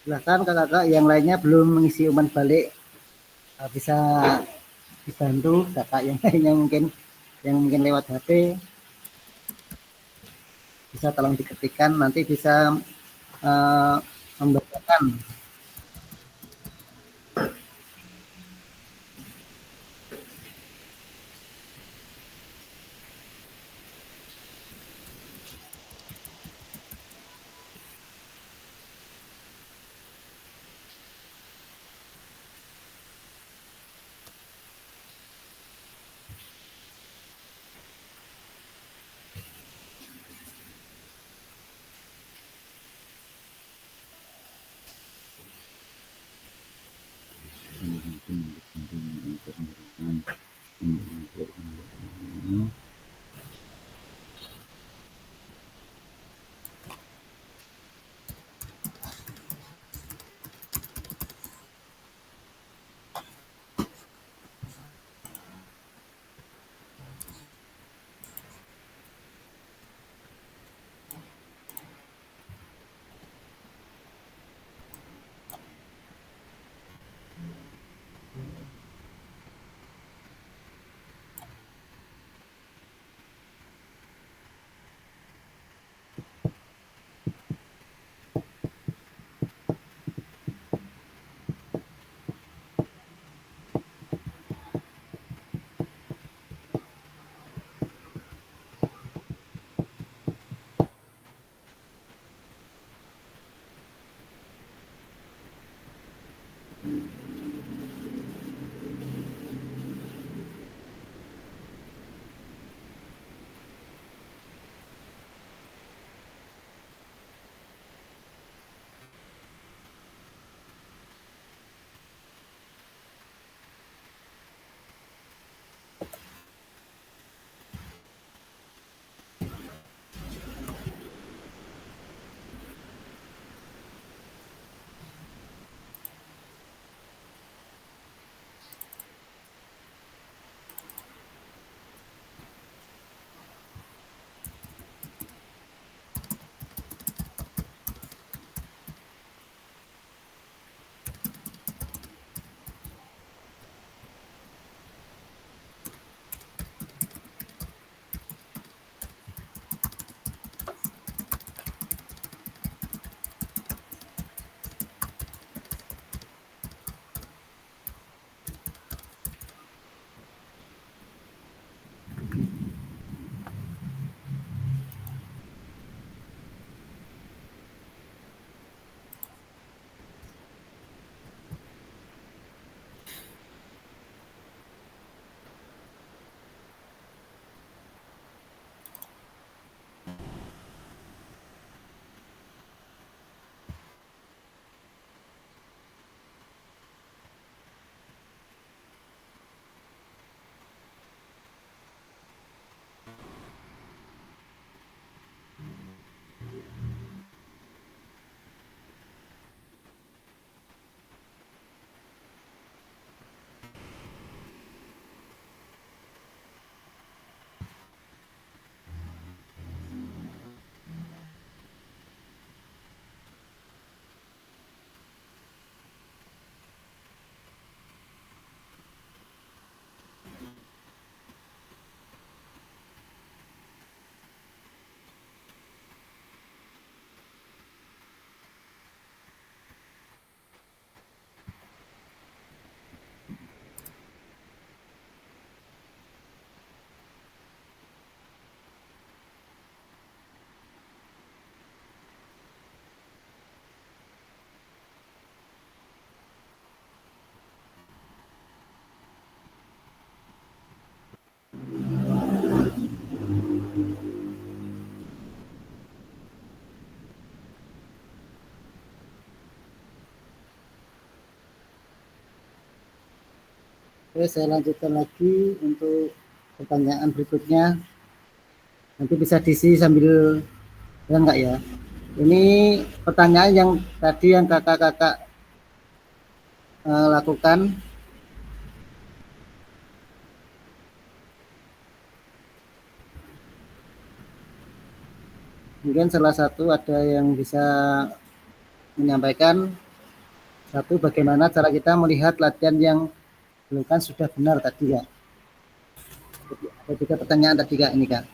Silakan kakak-kakak yang lainnya belum mengisi umpan balik, bisa dibantu kakak yang lainnya mungkin lewat HP, bisa tolong diketikkan, nanti bisa membacakan. Oke, saya lanjutkan lagi untuk pertanyaan berikutnya. Nanti bisa diisi sambil ya enggak ya. Ini pertanyaan yang tadi yang kakak-kakak lakukan. Mungkin salah satu ada yang bisa menyampaikan satu bagaimana cara kita melihat latihan yang dilakukan sudah benar tadi ya. Ada juga pertanyaan tadi Kak ini Kak.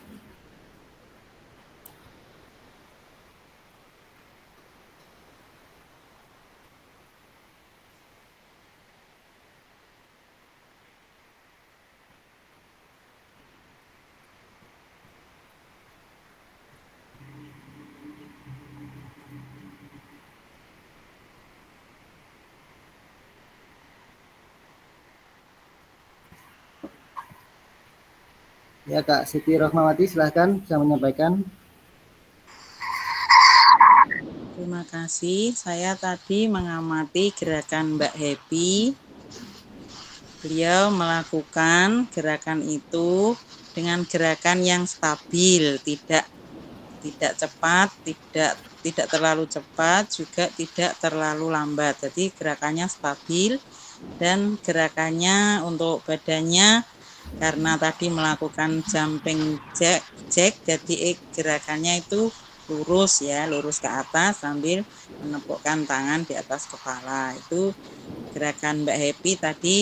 Ya Kak Siti Rohmawati silahkan bisa menyampaikan. Terima kasih. Saya tadi mengamati gerakan Mbak Happy beliau melakukan gerakan itu dengan gerakan yang stabil, tidak cepat, tidak terlalu cepat, juga tidak terlalu lambat. Jadi gerakannya stabil dan gerakannya untuk badannya karena tadi melakukan jumping jack, jadi gerakannya itu lurus ya, lurus ke atas sambil menepukkan tangan di atas kepala. Itu gerakan Mbak Happy tadi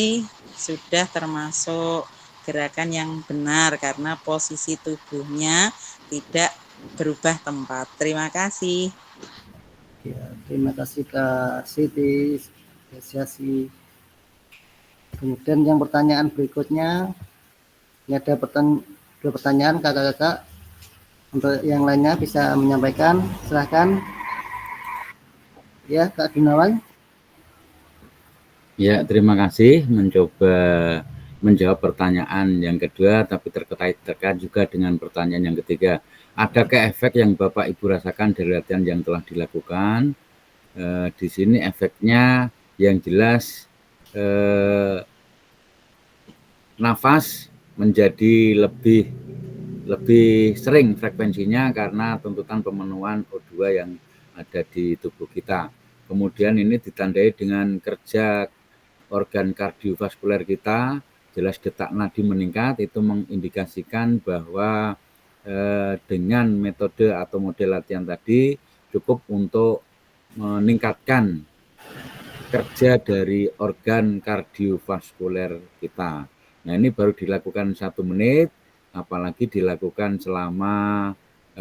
sudah termasuk gerakan yang benar karena posisi tubuhnya tidak berubah tempat. Terima kasih. Ya, terima kasih Kak Siti. Apresiasi. Kemudian yang pertanyaan berikutnya, ini ada dua pertanyaan kakak-kakak. Untuk yang lainnya bisa menyampaikan, silahkan. Ya, Kak Gunawan. Ya, terima kasih mencoba menjawab pertanyaan yang kedua, tapi terkait juga dengan pertanyaan yang ketiga. Adakah efek yang Bapak Ibu rasakan dari latihan yang telah dilakukan? Di sini efeknya yang jelas nafas menjadi lebih sering frekuensinya karena tuntutan pemenuhan O2 yang ada di tubuh kita. Kemudian ini ditandai dengan kerja organ kardiovaskuler kita, jelas detak nadi meningkat, itu mengindikasikan bahwa dengan metode atau model latihan tadi cukup untuk meningkatkan kerja dari organ kardiovaskuler kita. Nah, ini baru dilakukan 1 menit, apalagi dilakukan selama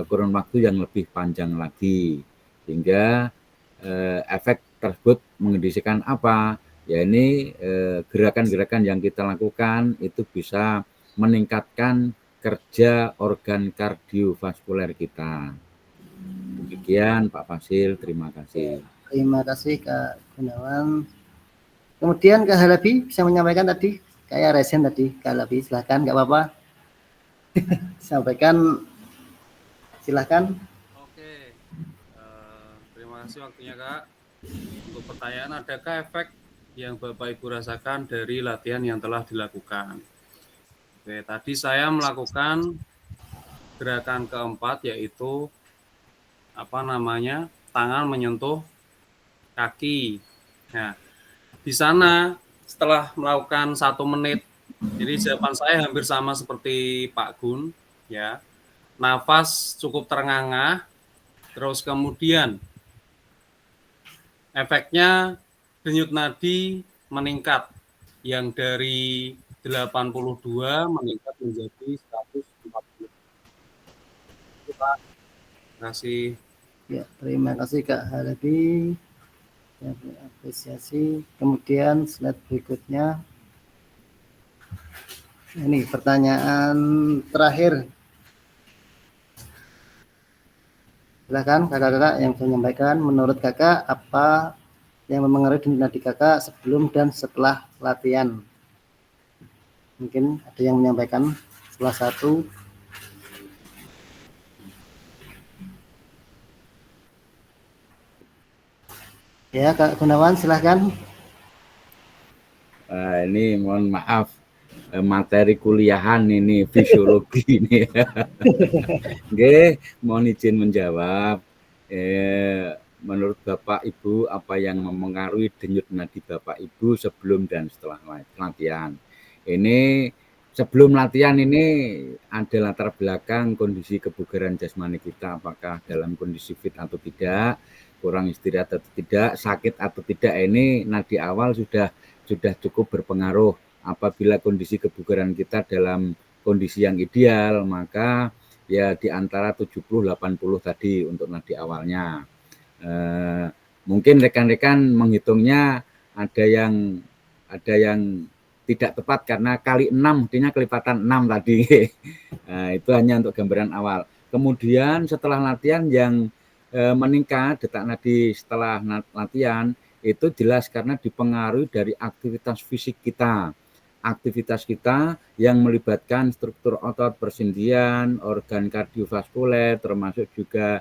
kurun waktu yang lebih panjang lagi, sehingga efek tersebut mengindikasikan apa? Ya ini gerakan-gerakan yang kita lakukan itu bisa meningkatkan kerja organ kardiovaskuler kita. Demikian Pak Fasil, terima kasih. Terima kasih Kak Gunawan. Kemudian Kak Halabi bisa menyampaikan tadi, kayak resen tadi, Kak Halabi silahkan, nggak apa-apa. Sampaikan, silahkan. Oke, terima kasih waktunya Kak. Untuk pertanyaan, adakah efek yang Bapak Ibu rasakan dari latihan yang telah dilakukan? Oke, tadi saya melakukan gerakan keempat, yaitu tangan menyentuh kaki. Nah, di sana setelah melakukan 1 menit, jadi jawaban saya hampir sama seperti Pak Gun, ya. Nafas cukup terengah-engah, terus kemudian efeknya denyut nadi meningkat, yang dari 82 meningkat menjadi 140. Terima kasih. Ya, terima kasih Kak Halabi. Ya, apresiasi. Kemudian slide berikutnya. Ini pertanyaan terakhir. Silakan kakak-kakak yang bisa menyampaikan, menurut kakak apa yang mempengaruhi denyut nadi kakak sebelum dan setelah latihan? Mungkin ada yang menyampaikan salah satu. Ya, Kak Gunawan, silahkan. Ini mohon maaf, materi kuliahan ini, fisiologi ini. Oke, mohon izin menjawab. Menurut Bapak Ibu, apa yang mempengaruhi denyut nadi Bapak Ibu sebelum dan setelah latihan? Ini sebelum latihan ini ada latar belakang kondisi kebugaran jasmani kita, apakah dalam kondisi fit atau tidak, kurang istirahat atau tidak, sakit atau tidak, ini nadi awal sudah cukup berpengaruh. Apabila kondisi kebugaran kita dalam kondisi yang ideal, maka ya di antara 70-80 tadi untuk nadi awalnya. Mungkin rekan-rekan menghitungnya ada yang tidak tepat karena kali 6, artinya kelipatan 6 tadi. Nah, itu hanya untuk gambaran awal. Kemudian setelah latihan yang meningkat detak nadi setelah latihan itu jelas karena dipengaruhi dari aktivitas fisik kita. Aktivitas kita yang melibatkan struktur otot persendian, organ kardiovaskuler, termasuk juga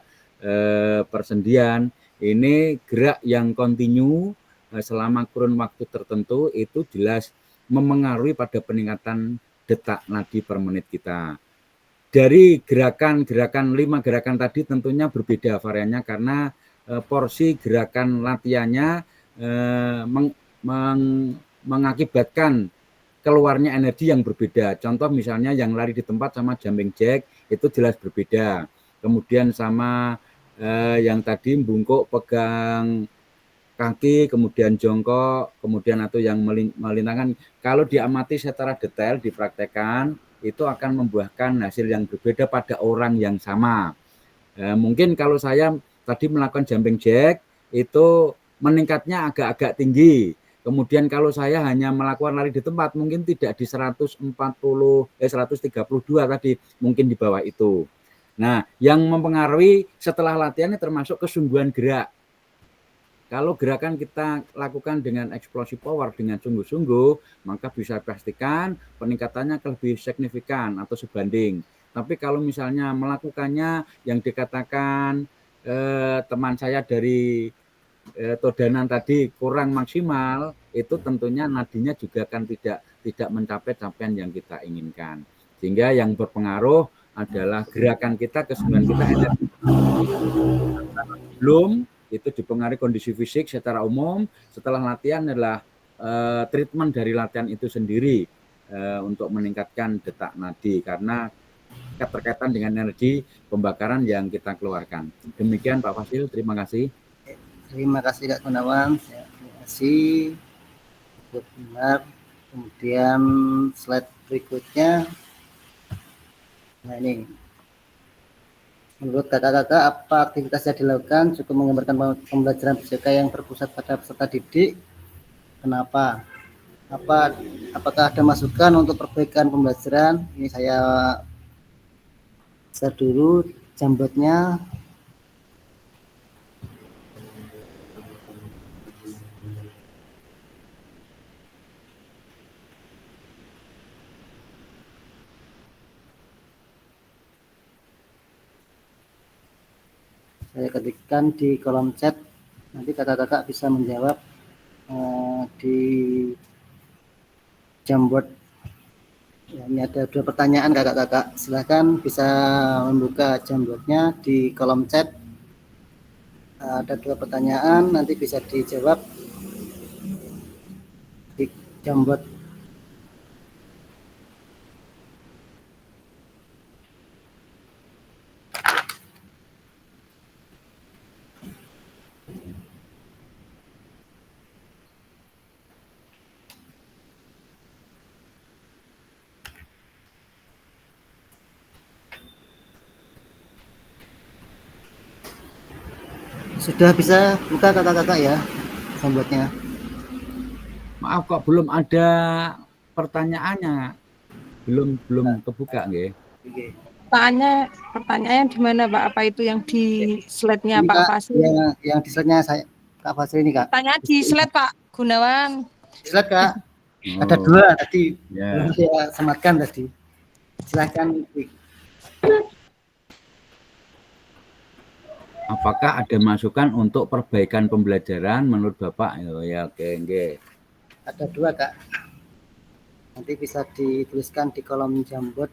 persendian. Ini gerak yang kontinu selama kurun waktu tertentu itu jelas memengaruhi pada peningkatan detak nadi per menit kita. Dari gerakan-gerakan 5 gerakan tadi tentunya berbeda variannya karena porsi gerakan latihannya mengakibatkan keluarnya energi yang berbeda. Contoh misalnya yang lari di tempat sama jumping jack itu jelas berbeda. Kemudian sama yang tadi bungkuk pegang kaki, kemudian jongkok, kemudian atau yang melintangkan. Kalau diamati secara detail, dipraktekkan, itu akan membuahkan hasil yang berbeda pada orang yang sama. Mungkin kalau saya tadi melakukan jumping jack, itu meningkatnya agak-agak tinggi. Kemudian kalau saya hanya melakukan lari di tempat, mungkin tidak di 132 tadi, mungkin di bawah itu. Nah, yang mempengaruhi setelah latihan termasuk kesungguhan gerak. Kalau gerakan kita lakukan dengan explosive power dengan sungguh-sungguh, maka bisa pastikan peningkatannya lebih signifikan atau sebanding. Tapi kalau misalnya melakukannya yang dikatakan teman saya dari Todanan tadi kurang maksimal, itu tentunya nadinya juga kan tidak mencapai capaian yang kita inginkan. Sehingga yang berpengaruh adalah gerakan kita, kesungguhan kita, energi. Belum itu dipengaruhi kondisi fisik secara umum. Setelah latihan adalah treatment dari latihan itu sendiri untuk meningkatkan detak nadi karena keterkaitan dengan energi pembakaran yang kita keluarkan. Demikian Pak Fasil, terima kasih. Terima kasih Kak Gunawan. Terima kasih. Benar. Kemudian slide berikutnya. Nah ini. Menurut kakak-kakak, apa aktivitas yang dilakukan cukup menggambarkan pembelajaran BCK yang berpusat pada peserta didik? Kenapa? Apakah ada masukan untuk perbaikan pembelajaran? Ini saya share dulu jambotnya. Saya ketikkan di kolom chat, nanti kakak-kakak bisa menjawab di Jamboard. Ya, ini ada 2 pertanyaan kakak-kakak, silahkan bisa membuka Jamboardnya di kolom chat. Ada 2 pertanyaan, nanti bisa dijawab di Jamboard. Sudah bisa buka kakak-kakak ya Jamboardnya. Maaf kok belum ada pertanyaannya, belum kebuka nggih. Pertanyaannya di mana Pak? Apa itu yang di slide-nya Ini, Pak Kak, Fasil? yang di slide-nya saya Kak Fasil ini Kak. Pertanyaan di slide Pak Gunawan. Di slide Kak. Oh. Ada 2 tadi. Ya. Belum saya sematkan tadi. Silahkan. Apakah ada masukan untuk perbaikan pembelajaran menurut Bapak? Ya, oke, nggih. Ada 2 Kak. Nanti bisa dituliskan di kolom Jamboard.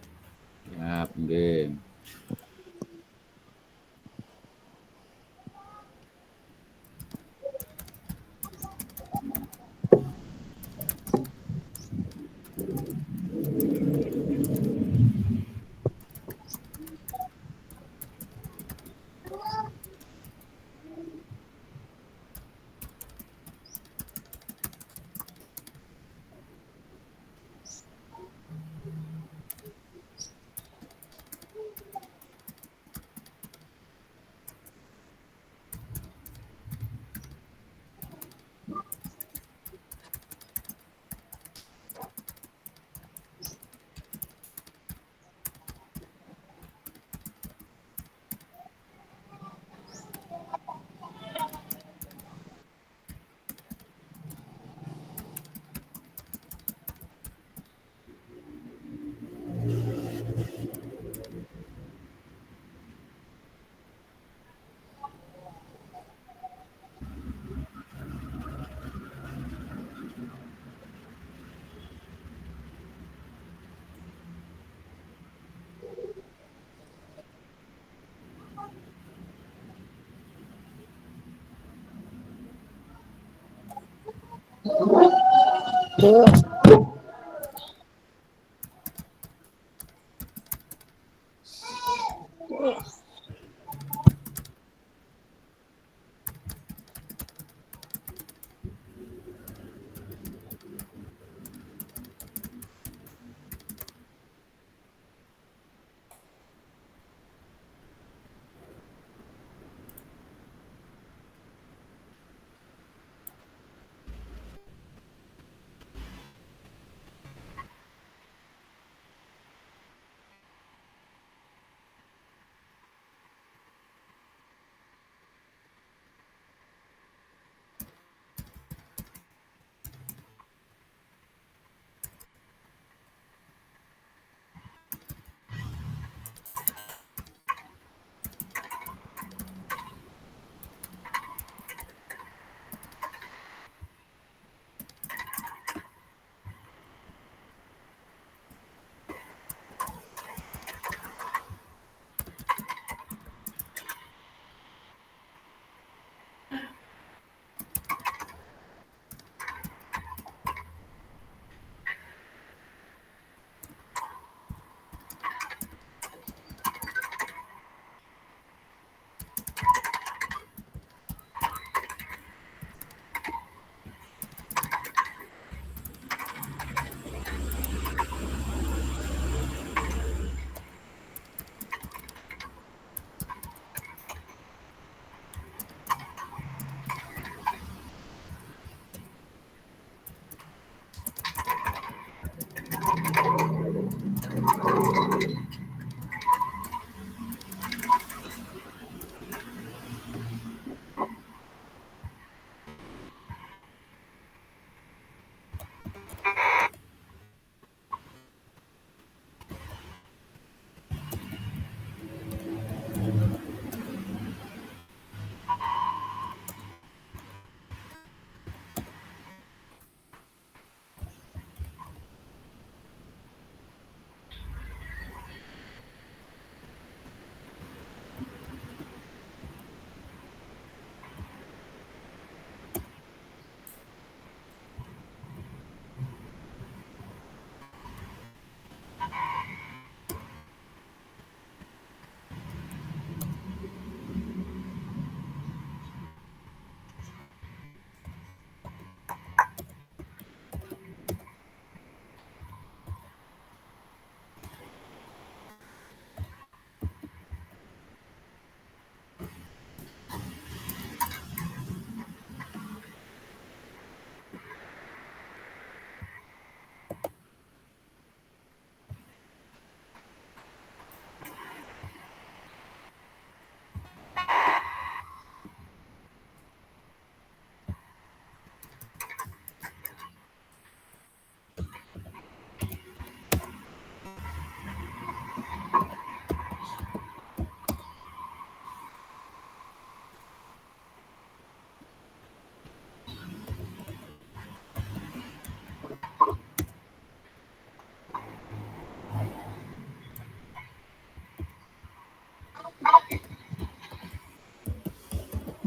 Ya, nggih.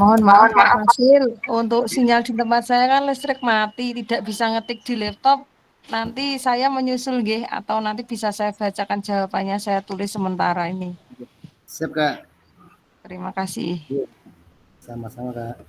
Mohon maaf Pak Fasil, untuk sinyal di tempat saya kan listrik mati, tidak bisa ngetik di laptop. Nanti saya menyusul nggih, atau nanti bisa saya bacakan jawabannya, saya tulis sementara ini. Siap, Kak. Terima kasih. Sama-sama, Kak.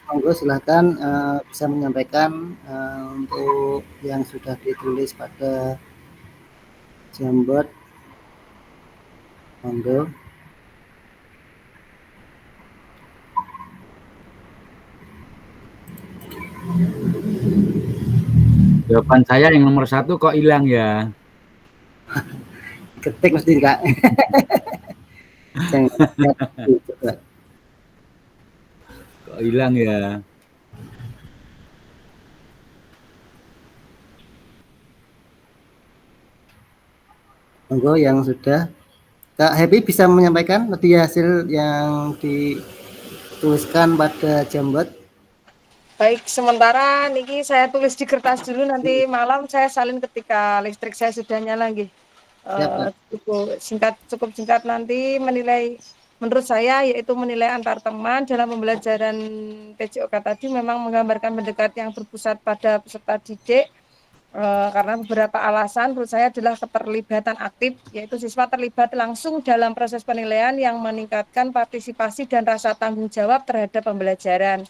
Monggo silakan bisa menyampaikan untuk yang sudah ditulis pada Jamboard. Monggo. Jawaban saya yang nomor 1 kok hilang ya? Ketik mesti Kak. Coba. Kok hilang ya? Monggo yang sudah. Kak Happy bisa menyampaikan tadi hasil yang dituliskan pada Jamboard. Baik, sementara niki saya tulis di kertas dulu, nanti malam saya salin ketika listrik saya sudah nyala nggih. Cukup singkat nanti menilai menurut saya yaitu menilai antar teman dalam pembelajaran PJOK tadi memang menggambarkan mendekati yang berpusat pada peserta didik karena beberapa alasan menurut saya adalah keterlibatan aktif, yaitu siswa terlibat langsung dalam proses penilaian yang meningkatkan partisipasi dan rasa tanggung jawab terhadap pembelajaran.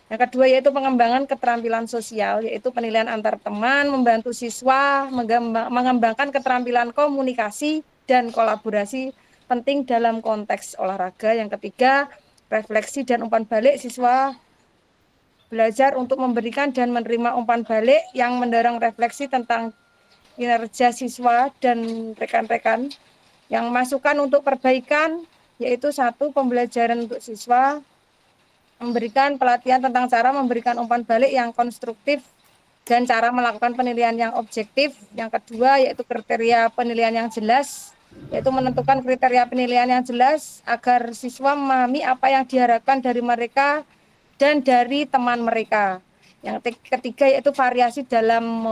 Yang kedua yaitu pengembangan keterampilan sosial, yaitu penilaian antar teman, membantu siswa mengembangkan keterampilan komunikasi dan kolaborasi penting dalam konteks olahraga. Yang ketiga, refleksi dan umpan balik, siswa belajar untuk memberikan dan menerima umpan balik yang mendorong refleksi tentang kinerja siswa dan rekan-rekan. Yang masukan untuk perbaikan yaitu 1, pembelajaran untuk siswa, memberikan pelatihan tentang cara memberikan umpan balik yang konstruktif dan cara melakukan penilaian yang objektif. Yang kedua yaitu kriteria penilaian yang jelas, yaitu menentukan kriteria penilaian yang jelas agar siswa memahami apa yang diharapkan dari mereka dan dari teman mereka. Yang ketiga yaitu variasi dalam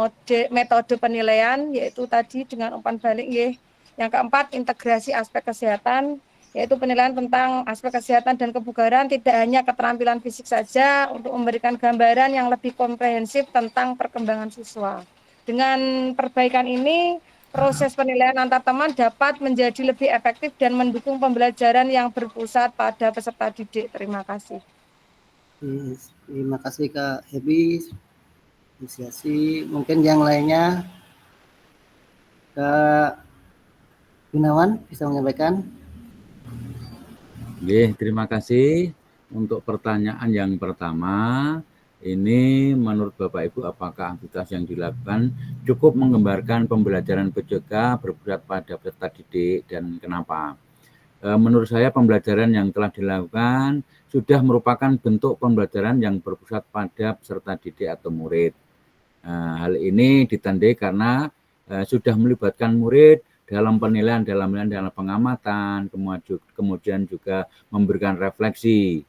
metode penilaian, yaitu tadi dengan umpan balik. Yang keempat, integrasi aspek kesehatan, yaitu penilaian tentang aspek kesehatan dan kebugaran, tidak hanya keterampilan fisik saja, untuk memberikan gambaran yang lebih komprehensif tentang perkembangan siswa. Dengan perbaikan ini, proses penilaian antar teman dapat menjadi lebih efektif dan mendukung pembelajaran yang berpusat pada peserta didik. Terima kasih. Terima kasih Kak Happy. Apresiasi. Mungkin yang lainnya Kak Gunawan bisa menyampaikan. Terima kasih untuk pertanyaan yang pertama. Ini menurut Bapak Ibu apakah aktivitas yang dilakukan cukup menggambarkan pembelajaran PJOK berpusat pada peserta didik dan kenapa? Menurut saya pembelajaran yang telah dilakukan sudah merupakan bentuk pembelajaran yang berpusat pada peserta didik atau murid. Hal ini ditandai karena sudah melibatkan murid dalam penilaian, dalam pengamatan, kemudian juga memberikan refleksi.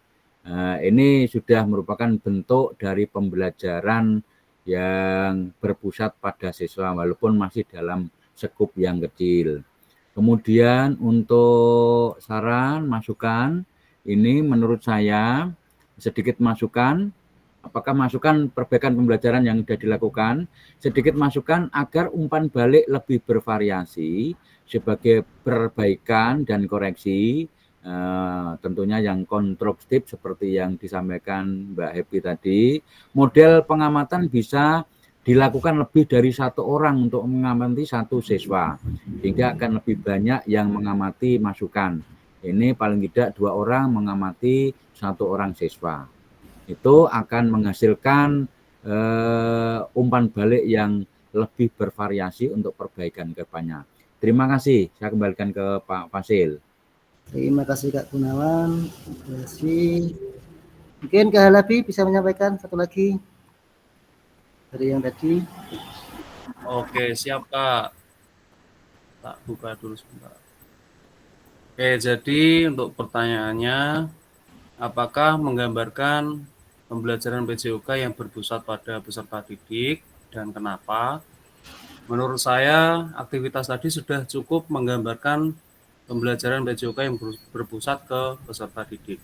Ini sudah merupakan bentuk dari pembelajaran yang berpusat pada siswa walaupun masih dalam skup yang kecil. Kemudian untuk saran, masukan, ini menurut saya sedikit masukan, apakah masukan perbaikan pembelajaran yang sudah dilakukan, sedikit masukan agar umpan balik lebih bervariasi sebagai perbaikan dan koreksi, tentunya yang konstruktif seperti yang disampaikan Mbak Happy tadi. Model pengamatan bisa dilakukan lebih dari 1 orang untuk mengamati 1 siswa, sehingga akan lebih banyak yang mengamati masukan. Ini paling tidak 2 orang mengamati 1 orang siswa. Itu akan menghasilkan umpan balik yang lebih bervariasi untuk perbaikan ke depannya. Terima kasih. Saya kembalikan ke Pak Fasil. Terima kasih Kak Gunawan. Terima kasih. Mungkin Kak Halabi bisa menyampaikan satu lagi dari yang tadi. Oke, siap Kak. Tak buka dulu sebentar. Oke, jadi untuk pertanyaannya, apakah menggambarkan pembelajaran PJOK yang berpusat pada peserta didik dan kenapa? Menurut saya, aktivitas tadi sudah cukup menggambarkan pembelajaran PJOK yang berpusat ke peserta didik.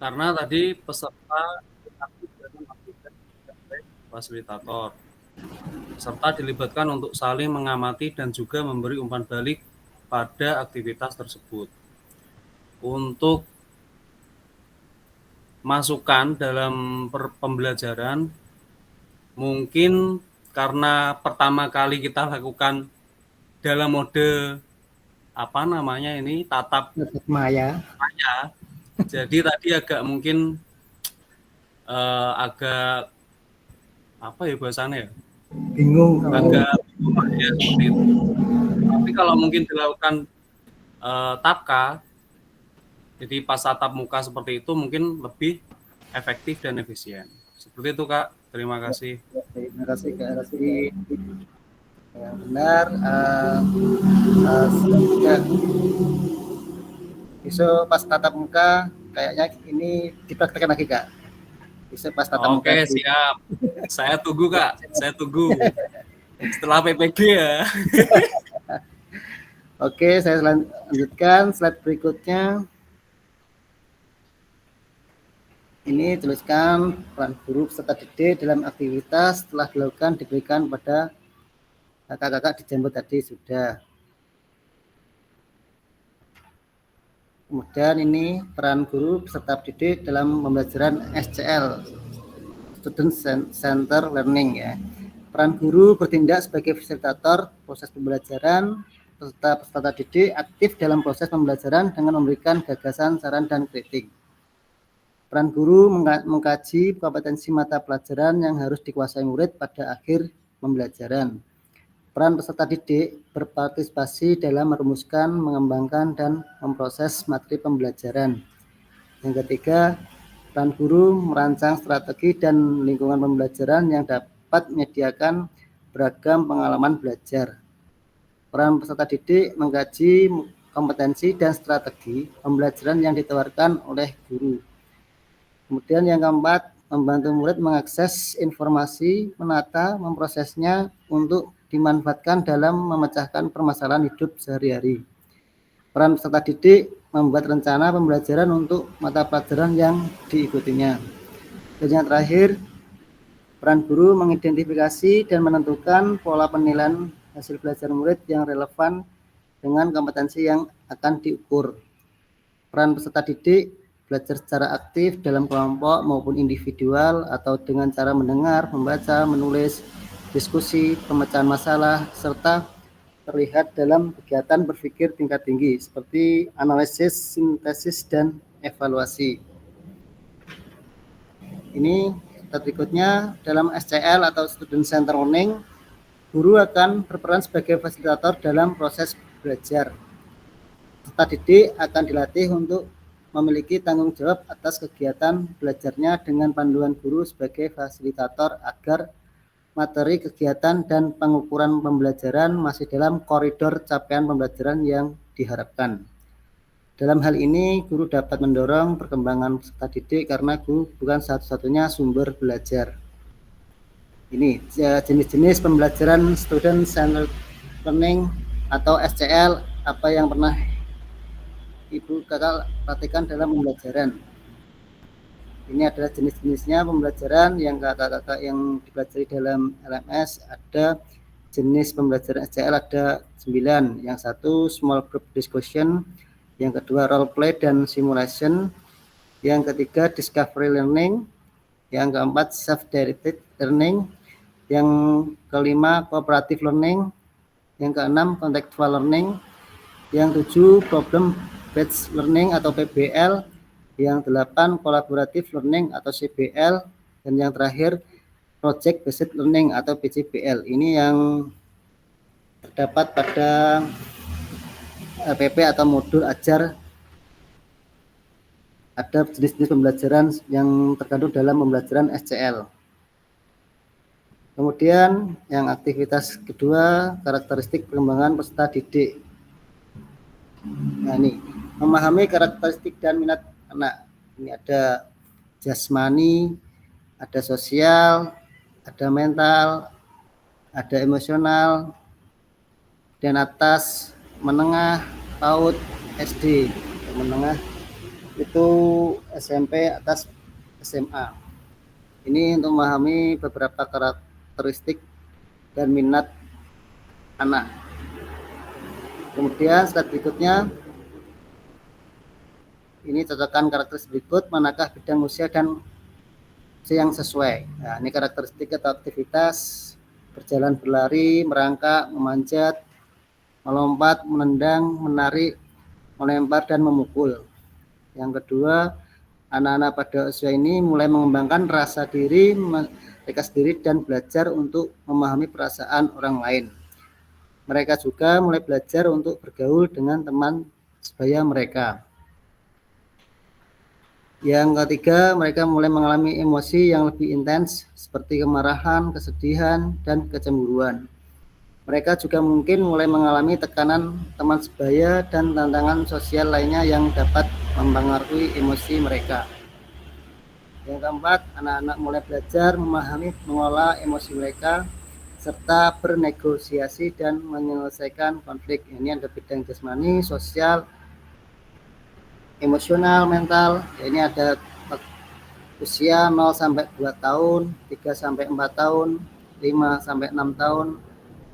Karena tadi peserta aktif dalam aktivitas fasilitator. Peserta dilibatkan untuk saling mengamati dan juga memberi umpan balik pada aktivitas tersebut. Untuk masukan dalam pembelajaran, mungkin karena pertama kali kita lakukan dalam mode tatap Maya. Jadi tadi agak mungkin agak bahasanya ya? Bingung. Agak bingung ya seperti itu. Tapi kalau mungkin dilakukan tapka, jadi pas tatap muka seperti itu mungkin lebih efektif dan efisien. Seperti itu Kak. Terima kasih. Terima kasih Kak Rasri. Yang benar. Besok pas tatap muka kayaknya ini dipraktekkan lagi Kak. Besok pas tatap muka. Oke, siap. Saya tunggu Kak. Saya tunggu. Setelah PPG ya. Oke, saya lanjutkan slide berikutnya. Ini tuliskan peran guru peserta didik dalam aktivitas telah dilakukan diberikan pada kakak-kakak di Jambu tadi sudah. Kemudian ini peran guru peserta didik dalam pembelajaran SCL, Student Center Learning ya. Peran guru bertindak sebagai fasilitator proses pembelajaran, peserta didik aktif dalam proses pembelajaran dengan memberikan gagasan, saran, dan kritik. Peran guru mengkaji kompetensi mata pelajaran yang harus dikuasai murid pada akhir pembelajaran. Peran peserta didik berpartisipasi dalam merumuskan, mengembangkan, dan memproses materi pembelajaran. Yang ketiga, peran guru merancang strategi dan lingkungan pembelajaran yang dapat menyediakan beragam pengalaman belajar. Peran peserta didik mengkaji kompetensi dan strategi pembelajaran yang ditawarkan oleh guru. Kemudian yang keempat, membantu murid mengakses informasi, menata, memprosesnya untuk dimanfaatkan dalam memecahkan permasalahan hidup sehari-hari. Peran peserta didik membuat rencana pembelajaran untuk mata pelajaran yang diikutinya. Dan yang terakhir, peran guru mengidentifikasi dan menentukan pola penilaian hasil belajar murid yang relevan dengan kompetensi yang akan diukur. Peran peserta didik belajar secara aktif dalam kelompok maupun individual atau dengan cara mendengar, membaca, menulis, diskusi, pemecahan masalah, serta terlihat dalam kegiatan berpikir tingkat tinggi seperti analisis, sintesis, dan evaluasi. Ini berikutnya dalam SCL atau Student Center Learning, guru akan berperan sebagai fasilitator dalam proses belajar. Peserta didik akan dilatih untuk memiliki tanggung jawab atas kegiatan belajarnya dengan panduan guru sebagai fasilitator agar materi kegiatan dan pengukuran pembelajaran masih dalam koridor capaian pembelajaran yang diharapkan. Dalam hal ini, guru dapat mendorong perkembangan peserta didik karena guru bukan satu-satunya sumber belajar. Ini jenis-jenis pembelajaran Student Centered Learning atau SCL, apa yang pernah Ibu Kakak perhatikan dalam pembelajaran. Ini adalah jenis-jenisnya pembelajaran yang kakak-kakak yang dipelajari dalam LMS. Ada jenis pembelajaran SCL ada 9. Yang satu small group discussion, yang kedua role play dan simulation, yang ketiga discovery learning, yang keempat self-directed learning, Yang kelima, cooperative learning. Yang keenam, contextual learning. Yang tujuh, problem based learning atau PBL. Yang delapan, collaborative learning atau CBL. Dan yang terakhir, project based learning atau PJBL. Ini yang terdapat pada LPP atau modul ajar. Ada jenis-jenis pembelajaran yang terkandung dalam pembelajaran SCL. Kemudian yang aktivitas kedua, karakteristik pengembangan peserta didik. Nah ini, memahami karakteristik dan minat anak. Ini ada jasmani, ada sosial, ada mental, ada emosional, dan atas, menengah, PAUD, SD. Menengah itu SMP, atas SMA. Ini untuk memahami beberapa karakteristik dan minat anak. Kemudian slide berikutnya, ini cocokkan karakteristik berikut, manakah bidang usia dan usia yang sesuai. Nah, ini karakteristik atau aktivitas: berjalan, berlari, merangkak, memanjat, melompat, menendang, menarik, melempar, dan memukul. Yang kedua, anak-anak pada usia ini mulai mengembangkan rasa diri mereka sendiri dan belajar untuk memahami perasaan orang lain. Mereka juga mulai belajar untuk bergaul dengan teman sebaya mereka. Yang ketiga, mereka mulai mengalami emosi yang lebih intens seperti kemarahan, kesedihan, dan kecemburuan. Mereka juga mungkin mulai mengalami tekanan teman sebaya dan tantangan sosial lainnya yang dapat mempengaruhi emosi mereka. Yang keempat, anak-anak mulai belajar memahami, mengolah emosi mereka, serta bernegosiasi dan menyelesaikan konflik. Ini ada bidang jasmani, sosial, emosional, mental. Ini ada usia 0 sampai 2 tahun, 3 sampai 4 tahun, 5 sampai 6 tahun,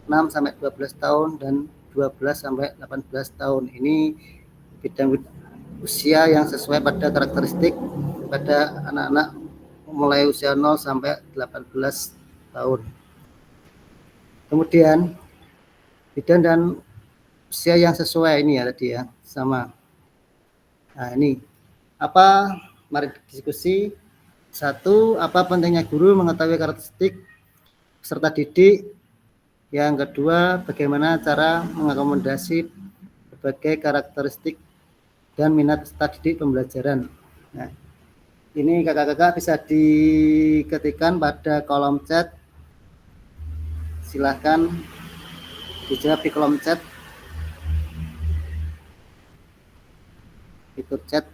6 sampai 12 tahun, dan 12 sampai 18 tahun. Ini bidang usia yang sesuai pada karakteristik pada anak-anak mulai usia 0 sampai 18 tahun. Kemudian bidang dan usia yang sesuai ini ya tadi ya, sama. Nah ini apa? Mari diskusi. Satu, apa pentingnya guru mengetahui karakteristik peserta didik? Yang kedua, bagaimana cara mengakomodasi berbagai karakteristik dan minat peserta didik pembelajaran? Nah, ini kakak-kakak bisa diketikkan pada kolom chat. Silahkan dijawab di kolom chat. Ikut chat.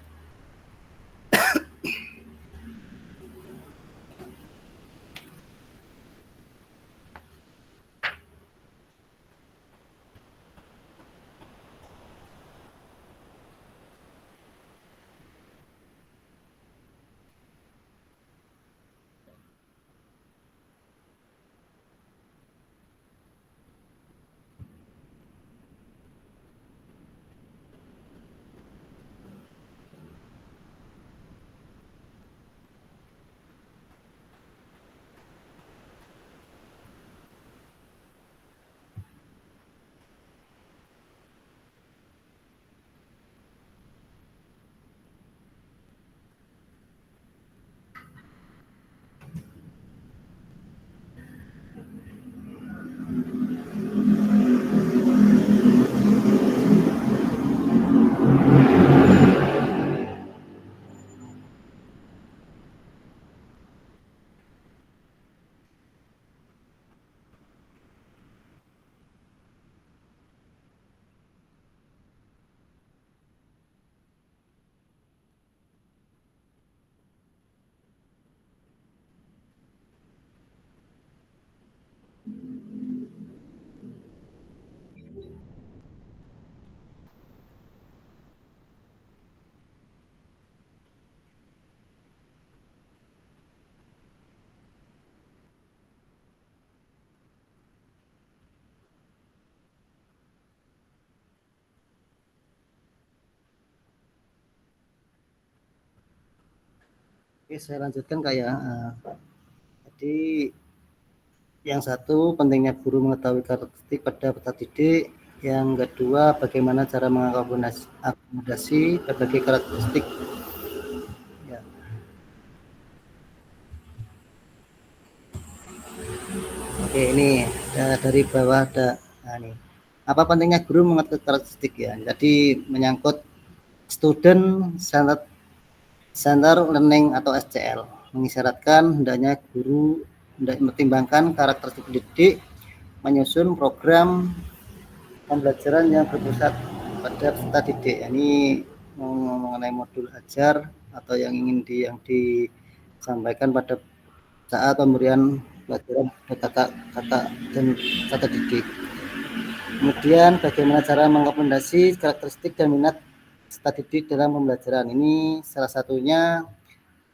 Oke, saya lanjutkan kayak. Jadi Yang satu, pentingnya guru mengetahui karakteristik pada peserta didik. Yang kedua, bagaimana cara mengakomodasi berbagai karakteristik. Ya. Oke, ini dari bawah ada. Nah, ini. Apa pentingnya guru mengetahui karakteristik ya? Jadi menyangkut student center learning atau SCL, mengisyaratkan hendaknya guru hendak mempertimbangkan karakteristik pendidik, menyusun program pembelajaran yang berpusat pada peserta didik. Ini mengenai modul ajar atau yang ingin disampaikan pada saat pemberian pelajaran kata dan kata didik. Kemudian bagaimana cara mengakomodasi karakteristik dan minat peserta didik dalam pembelajaran. Ini salah satunya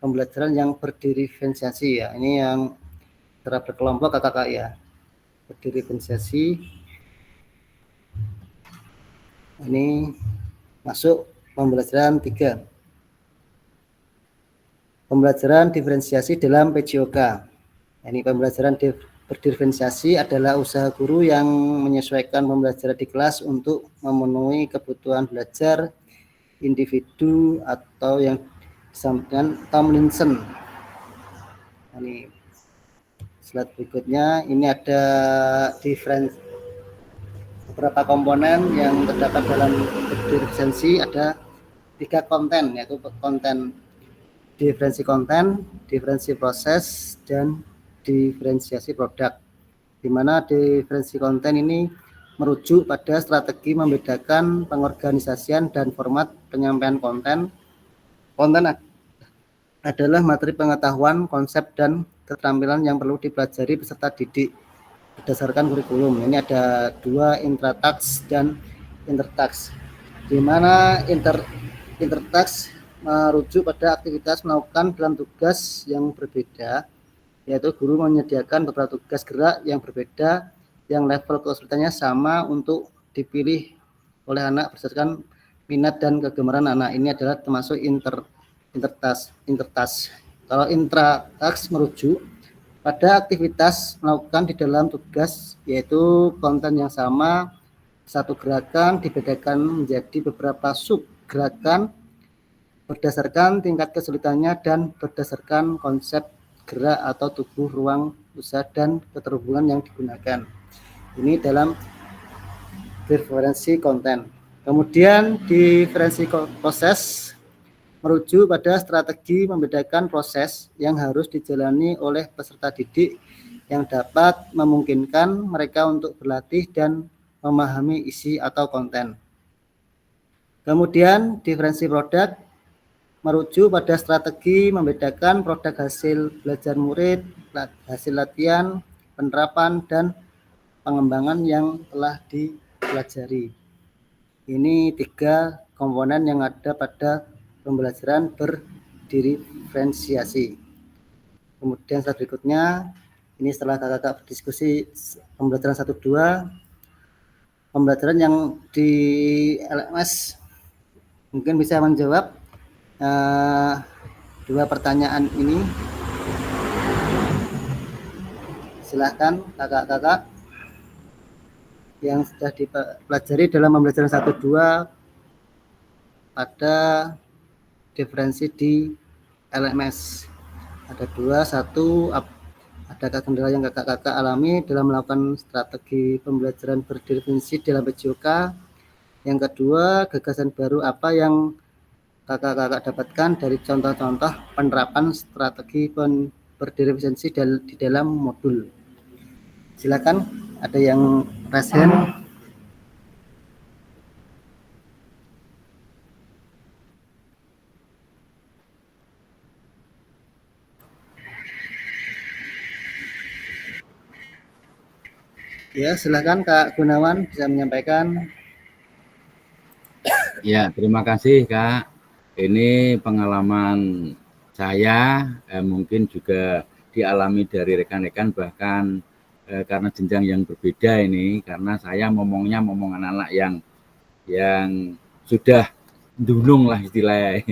pembelajaran yang berdiferensiasi ya. Ini yang secara berkelompok kakak ya. Berdiferensiasi. Ini masuk pembelajaran 3. Pembelajaran diferensiasi dalam PJOK. Ini pembelajaran berdiferensiasi adalah usaha guru yang menyesuaikan pembelajaran di kelas untuk memenuhi kebutuhan belajar individu atau yang disampaikan Tomlinson. Ini slide berikutnya, ini ada beberapa komponen yang terdapat dalam diferensiasi. Ada 3 konten, yaitu konten diferensi konten, diferensi proses, dan diferensiasi produk, di mana diferensi konten ini merujuk pada strategi membedakan pengorganisasian dan format penyampaian konten. Konten adalah materi pengetahuan, konsep, dan keterampilan yang perlu dipelajari peserta didik berdasarkan kurikulum. Ini ada 2, intra-task dan inter-task, di mana inter-task merujuk pada aktivitas melakukan dalam tugas yang berbeda, yaitu guru menyediakan beberapa tugas gerak yang berbeda yang level kesulitannya sama untuk dipilih oleh anak berdasarkan minat dan kegemaran anak. Ini adalah termasuk intertask. Kalau intra-task merujuk pada aktivitas melakukan di dalam tugas, yaitu konten yang sama, satu gerakan dibedakan menjadi beberapa sub gerakan berdasarkan tingkat kesulitannya dan berdasarkan konsep gerak atau tubuh, ruang usaha, dan keterhubungan yang digunakan. Ini dalam diferensi konten. Kemudian diferensi proses merujuk pada strategi membedakan proses yang harus dijalani oleh peserta didik yang dapat memungkinkan mereka untuk berlatih dan memahami isi atau konten. Kemudian diferensi produk merujuk pada strategi membedakan produk hasil belajar murid, hasil latihan, penerapan, dan pengembangan yang telah dipelajari. Ini 3 komponen yang ada pada pembelajaran berdiferensiasi. Kemudian slide berikutnya, ini setelah kakak berdiskusi pembelajaran 1-2, pembelajaran yang di LMS mungkin bisa menjawab 2 pertanyaan ini. Silahkan kakak-kakak yang sudah dipelajari dalam pembelajaran 1-2 pada diferensi di LMS. Ada 2, 1, adakah kendala yang kakak-kakak alami dalam melakukan strategi pembelajaran berdiferensi dalam PJOK? Yang kedua, gagasan baru apa yang kakak-kakak dapatkan dari contoh-contoh penerapan strategi berdiferensi di dalam modul? Silakan, ada yang raise hand. Ya, silakan Kak Gunawan bisa menyampaikan. Ya, terima kasih Kak. Ini pengalaman saya, mungkin juga dialami dari rekan-rekan, bahkan karena jenjang yang berbeda ini, karena saya ngomong anak-anak yang sudah dunung lah istilahnya.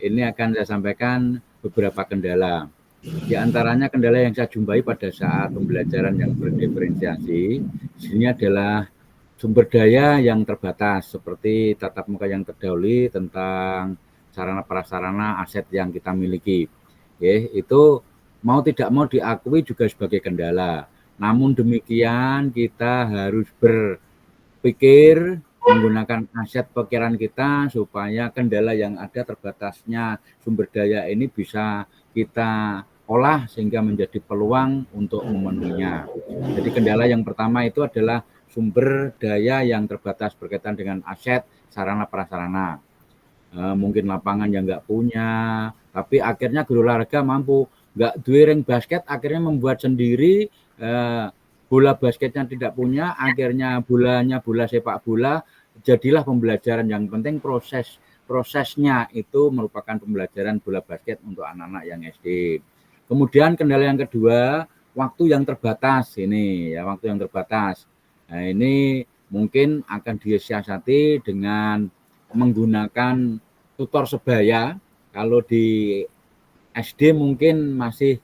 Ini akan saya sampaikan beberapa kendala. Di antaranya kendala yang saya jumpai pada saat pembelajaran yang berdiferensiasi, ini adalah sumber daya yang terbatas, seperti tatap muka yang terdahulu tentang sarana prasarana aset yang kita miliki. Itu mau tidak mau diakui juga sebagai kendala. Namun demikian kita harus berpikir menggunakan aset pikiran kita supaya kendala yang ada terbatasnya sumber daya ini bisa kita olah sehingga menjadi peluang untuk memenuhinya. Jadi kendala yang pertama itu adalah sumber daya yang terbatas berkaitan dengan aset sarana prasarana. Mungkin lapangan yang nggak punya, tapi akhirnya guru olahraga mampu nggak duwe ring basket, akhirnya membuat sendiri. Bola basketnya tidak punya, akhirnya bolanya bola sepak bola. Jadilah pembelajaran. Yang penting prosesnya itu merupakan pembelajaran bola basket untuk anak-anak yang SD. Kemudian kendala yang kedua, waktu yang terbatas ini ya, waktu yang terbatas. Nah, ini mungkin akan disiasati dengan menggunakan tutor sebaya. Kalau di SD mungkin masih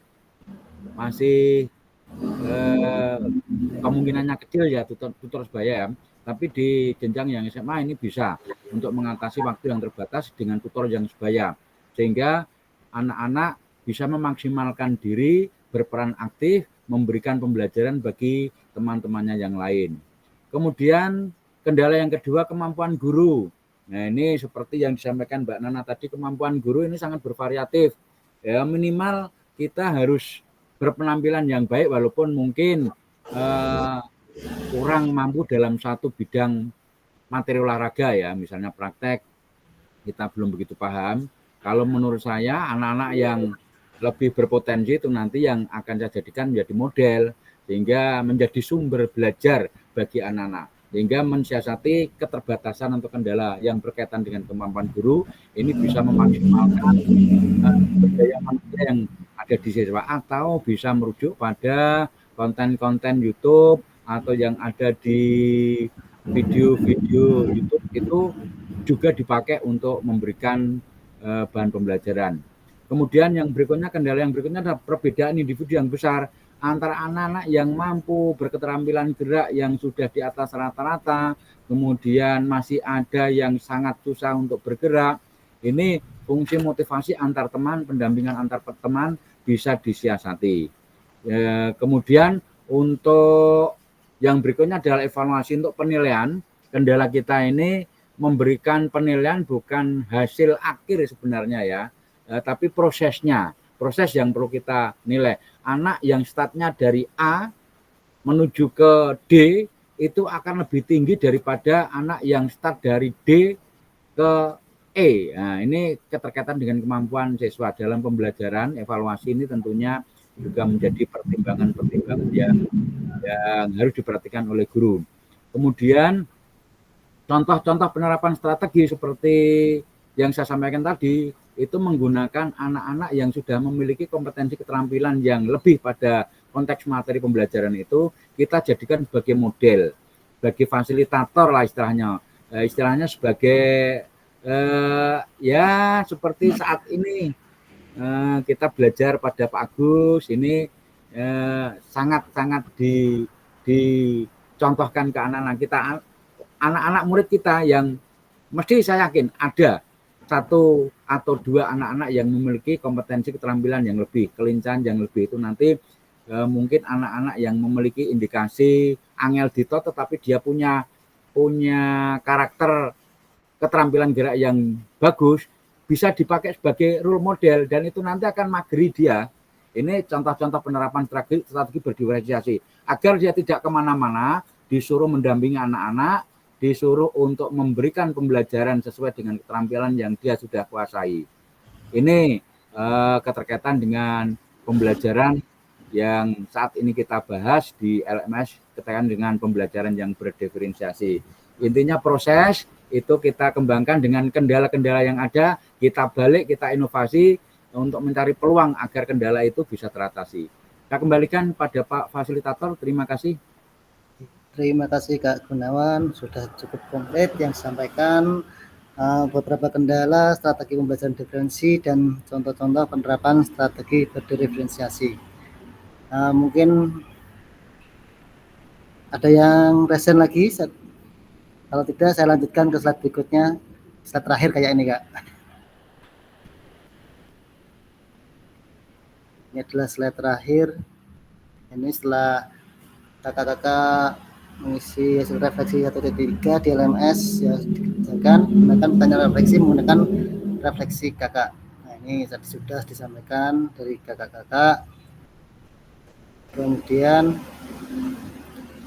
kemungkinannya kecil ya tutor sebaya ya. Tapi di jenjang yang SMA ini bisa untuk mengatasi waktu yang terbatas dengan tutor yang sebaya, sehingga anak-anak bisa memaksimalkan diri, berperan aktif, memberikan pembelajaran bagi teman-temannya yang lain. Kemudian kendala yang kedua, kemampuan guru. Nah, ini seperti yang disampaikan Mbak Nana tadi, kemampuan guru ini sangat bervariatif. Ya, minimal kita harus berpenampilan yang baik walaupun mungkin kurang mampu dalam satu bidang materi olahraga ya, misalnya praktek kita belum begitu paham. Kalau menurut saya anak-anak yang lebih berpotensi itu nanti yang akan saya jadikan menjadi model, sehingga menjadi sumber belajar bagi anak-anak, sehingga mensiasati keterbatasan atau kendala yang berkaitan dengan kemampuan guru ini bisa memaksimalkan daya manusia yang ada di siswa, atau bisa merujuk pada konten-konten YouTube atau yang ada di video-video YouTube itu juga dipakai untuk memberikan bahan pembelajaran. Kemudian yang berikutnya, kendala yang berikutnya adalah perbedaan individu yang besar antara anak-anak yang mampu berketerampilan gerak yang sudah di atas rata-rata, kemudian masih ada yang sangat susah untuk bergerak. Ini fungsi motivasi antar teman, pendampingan antar teman bisa disiasati. Kemudian untuk yang berikutnya adalah evaluasi untuk penilaian. Kendala kita ini memberikan penilaian bukan hasil akhir sebenarnya ya, tapi prosesnya, proses yang perlu kita nilai. Anak yang startnya dari A menuju ke D itu akan lebih tinggi daripada anak yang start dari D ke E. Nah, ini keterkaitan dengan kemampuan siswa dalam pembelajaran. Evaluasi ini tentunya juga menjadi pertimbangan-pertimbangan yang harus diperhatikan oleh guru. Kemudian contoh-contoh penerapan strategi seperti yang saya sampaikan tadi, itu menggunakan anak-anak yang sudah memiliki kompetensi keterampilan yang lebih pada konteks materi pembelajaran itu, kita jadikan sebagai model, sebagai fasilitator lah istilahnya. Istilahnya sebagai ya seperti saat ini kita belajar pada Pak Agus, ini sangat-sangat dicontohkan ke anak-anak kita, anak-anak murid kita yang mesti saya yakin ada satu atau dua anak-anak yang memiliki kompetensi keterampilan yang lebih, kelincahan yang lebih. Itu nanti mungkin anak-anak yang memiliki indikasi angel dito tetapi dia punya karakter keterampilan gerak yang bagus, bisa dipakai sebagai role model dan itu nanti akan mageri dia. Ini contoh-contoh penerapan strategi berdiferensiasi agar dia tidak kemana-mana, disuruh mendampingi anak-anak, disuruh untuk memberikan pembelajaran sesuai dengan keterampilan yang dia sudah kuasai. Ini keterkaitan dengan pembelajaran yang saat ini kita bahas di LMS, keterkaitan dengan pembelajaran yang berdiferensiasi. Intinya proses itu kita kembangkan dengan kendala-kendala yang ada, kita balik, kita inovasi untuk mencari peluang agar kendala itu bisa teratasi. Saya kembalikan pada Pak Fasilitator, terima kasih. Terima kasih Kak Gunawan, sudah cukup komplit yang disampaikan. beberapa kendala strategi pembelajaran diferensi dan contoh-contoh penerapan strategi berdiferensiasi. Mungkin ada yang present lagi? Kalau tidak, saya lanjutkan ke slide berikutnya, slide terakhir kayak ini, Kak. Ini adalah slide terakhir. Ini setelah kakak-kakak mengisi hasil refleksi 1.3 di LMS ya dikerjakan menggunakan pertanyaan refleksi menggunakan refleksi kakak. Nah, ini sudah disampaikan dari kakak-kakak. Kemudian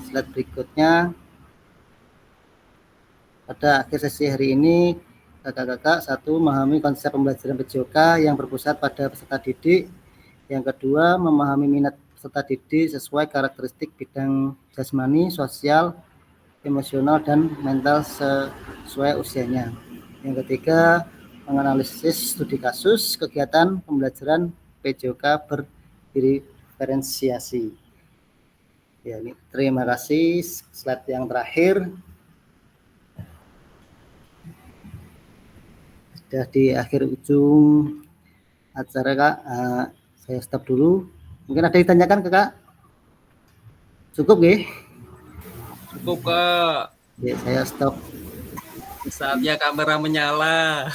slide berikutnya, pada akhir sesi hari ini kakak-kakak satu memahami konsep pembelajaran PJOK yang berpusat pada peserta didik. Yang kedua, memahami minat peserta didik sesuai karakteristik bidang jasmani, sosial, emosional, dan mental sesuai usianya. Yang ketiga, menganalisis studi kasus kegiatan pembelajaran PJOK berdiferensiasi. Ya, ini terima kasih. Slide yang terakhir. Sudah di akhir ujung acara, Kak. Saya stop dulu. Mungkin ada yang ditanyakan, Kak? Cukup, nggih? Cukup, Kak. Ya, saya stop. Saatnya kamera menyala.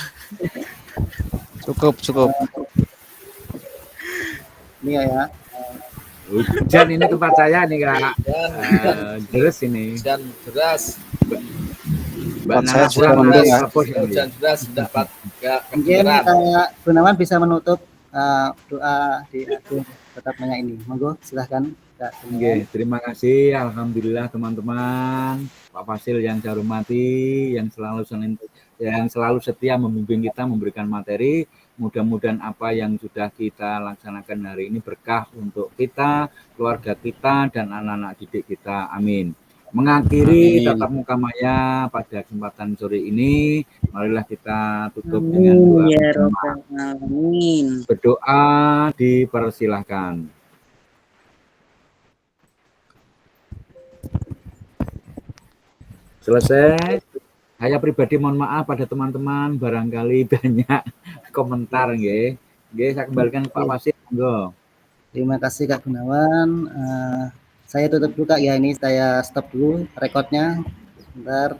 Cukup. Ini ya. Hujan ini tempat saya nih, Kak. Deras ini. Hujan deras. Mbak saya Nana juga pulang mendung, ya. Hujan deras dapat Mungkin Kak Gunawan bisa menutup doa di akhir tetapnya ini. Monggo, silahkan. Oke, terima kasih. Alhamdulillah teman-teman, Pak Fasil yang saya hormati, yang selalu setia membimbing kita, memberikan materi. Mudah-mudahan apa yang sudah kita laksanakan hari ini berkah untuk kita, keluarga kita, dan anak-anak didik kita. Amin. Mengakhiri tatap muka maya pada kesempatan sore ini, marilah kita tutup dengan doa bersama. Berdoa dipersilahkan. Selesai. Saya pribadi mohon maaf pada teman-teman, barangkali banyak komentar, nggih. Nggih, saya kembalikan ke Pak Wasid, monggo. Terima kasih Kak Gunawan. Saya tutup dulu, Kak, ya. Ini saya stop dulu rekodnya. Sebentar.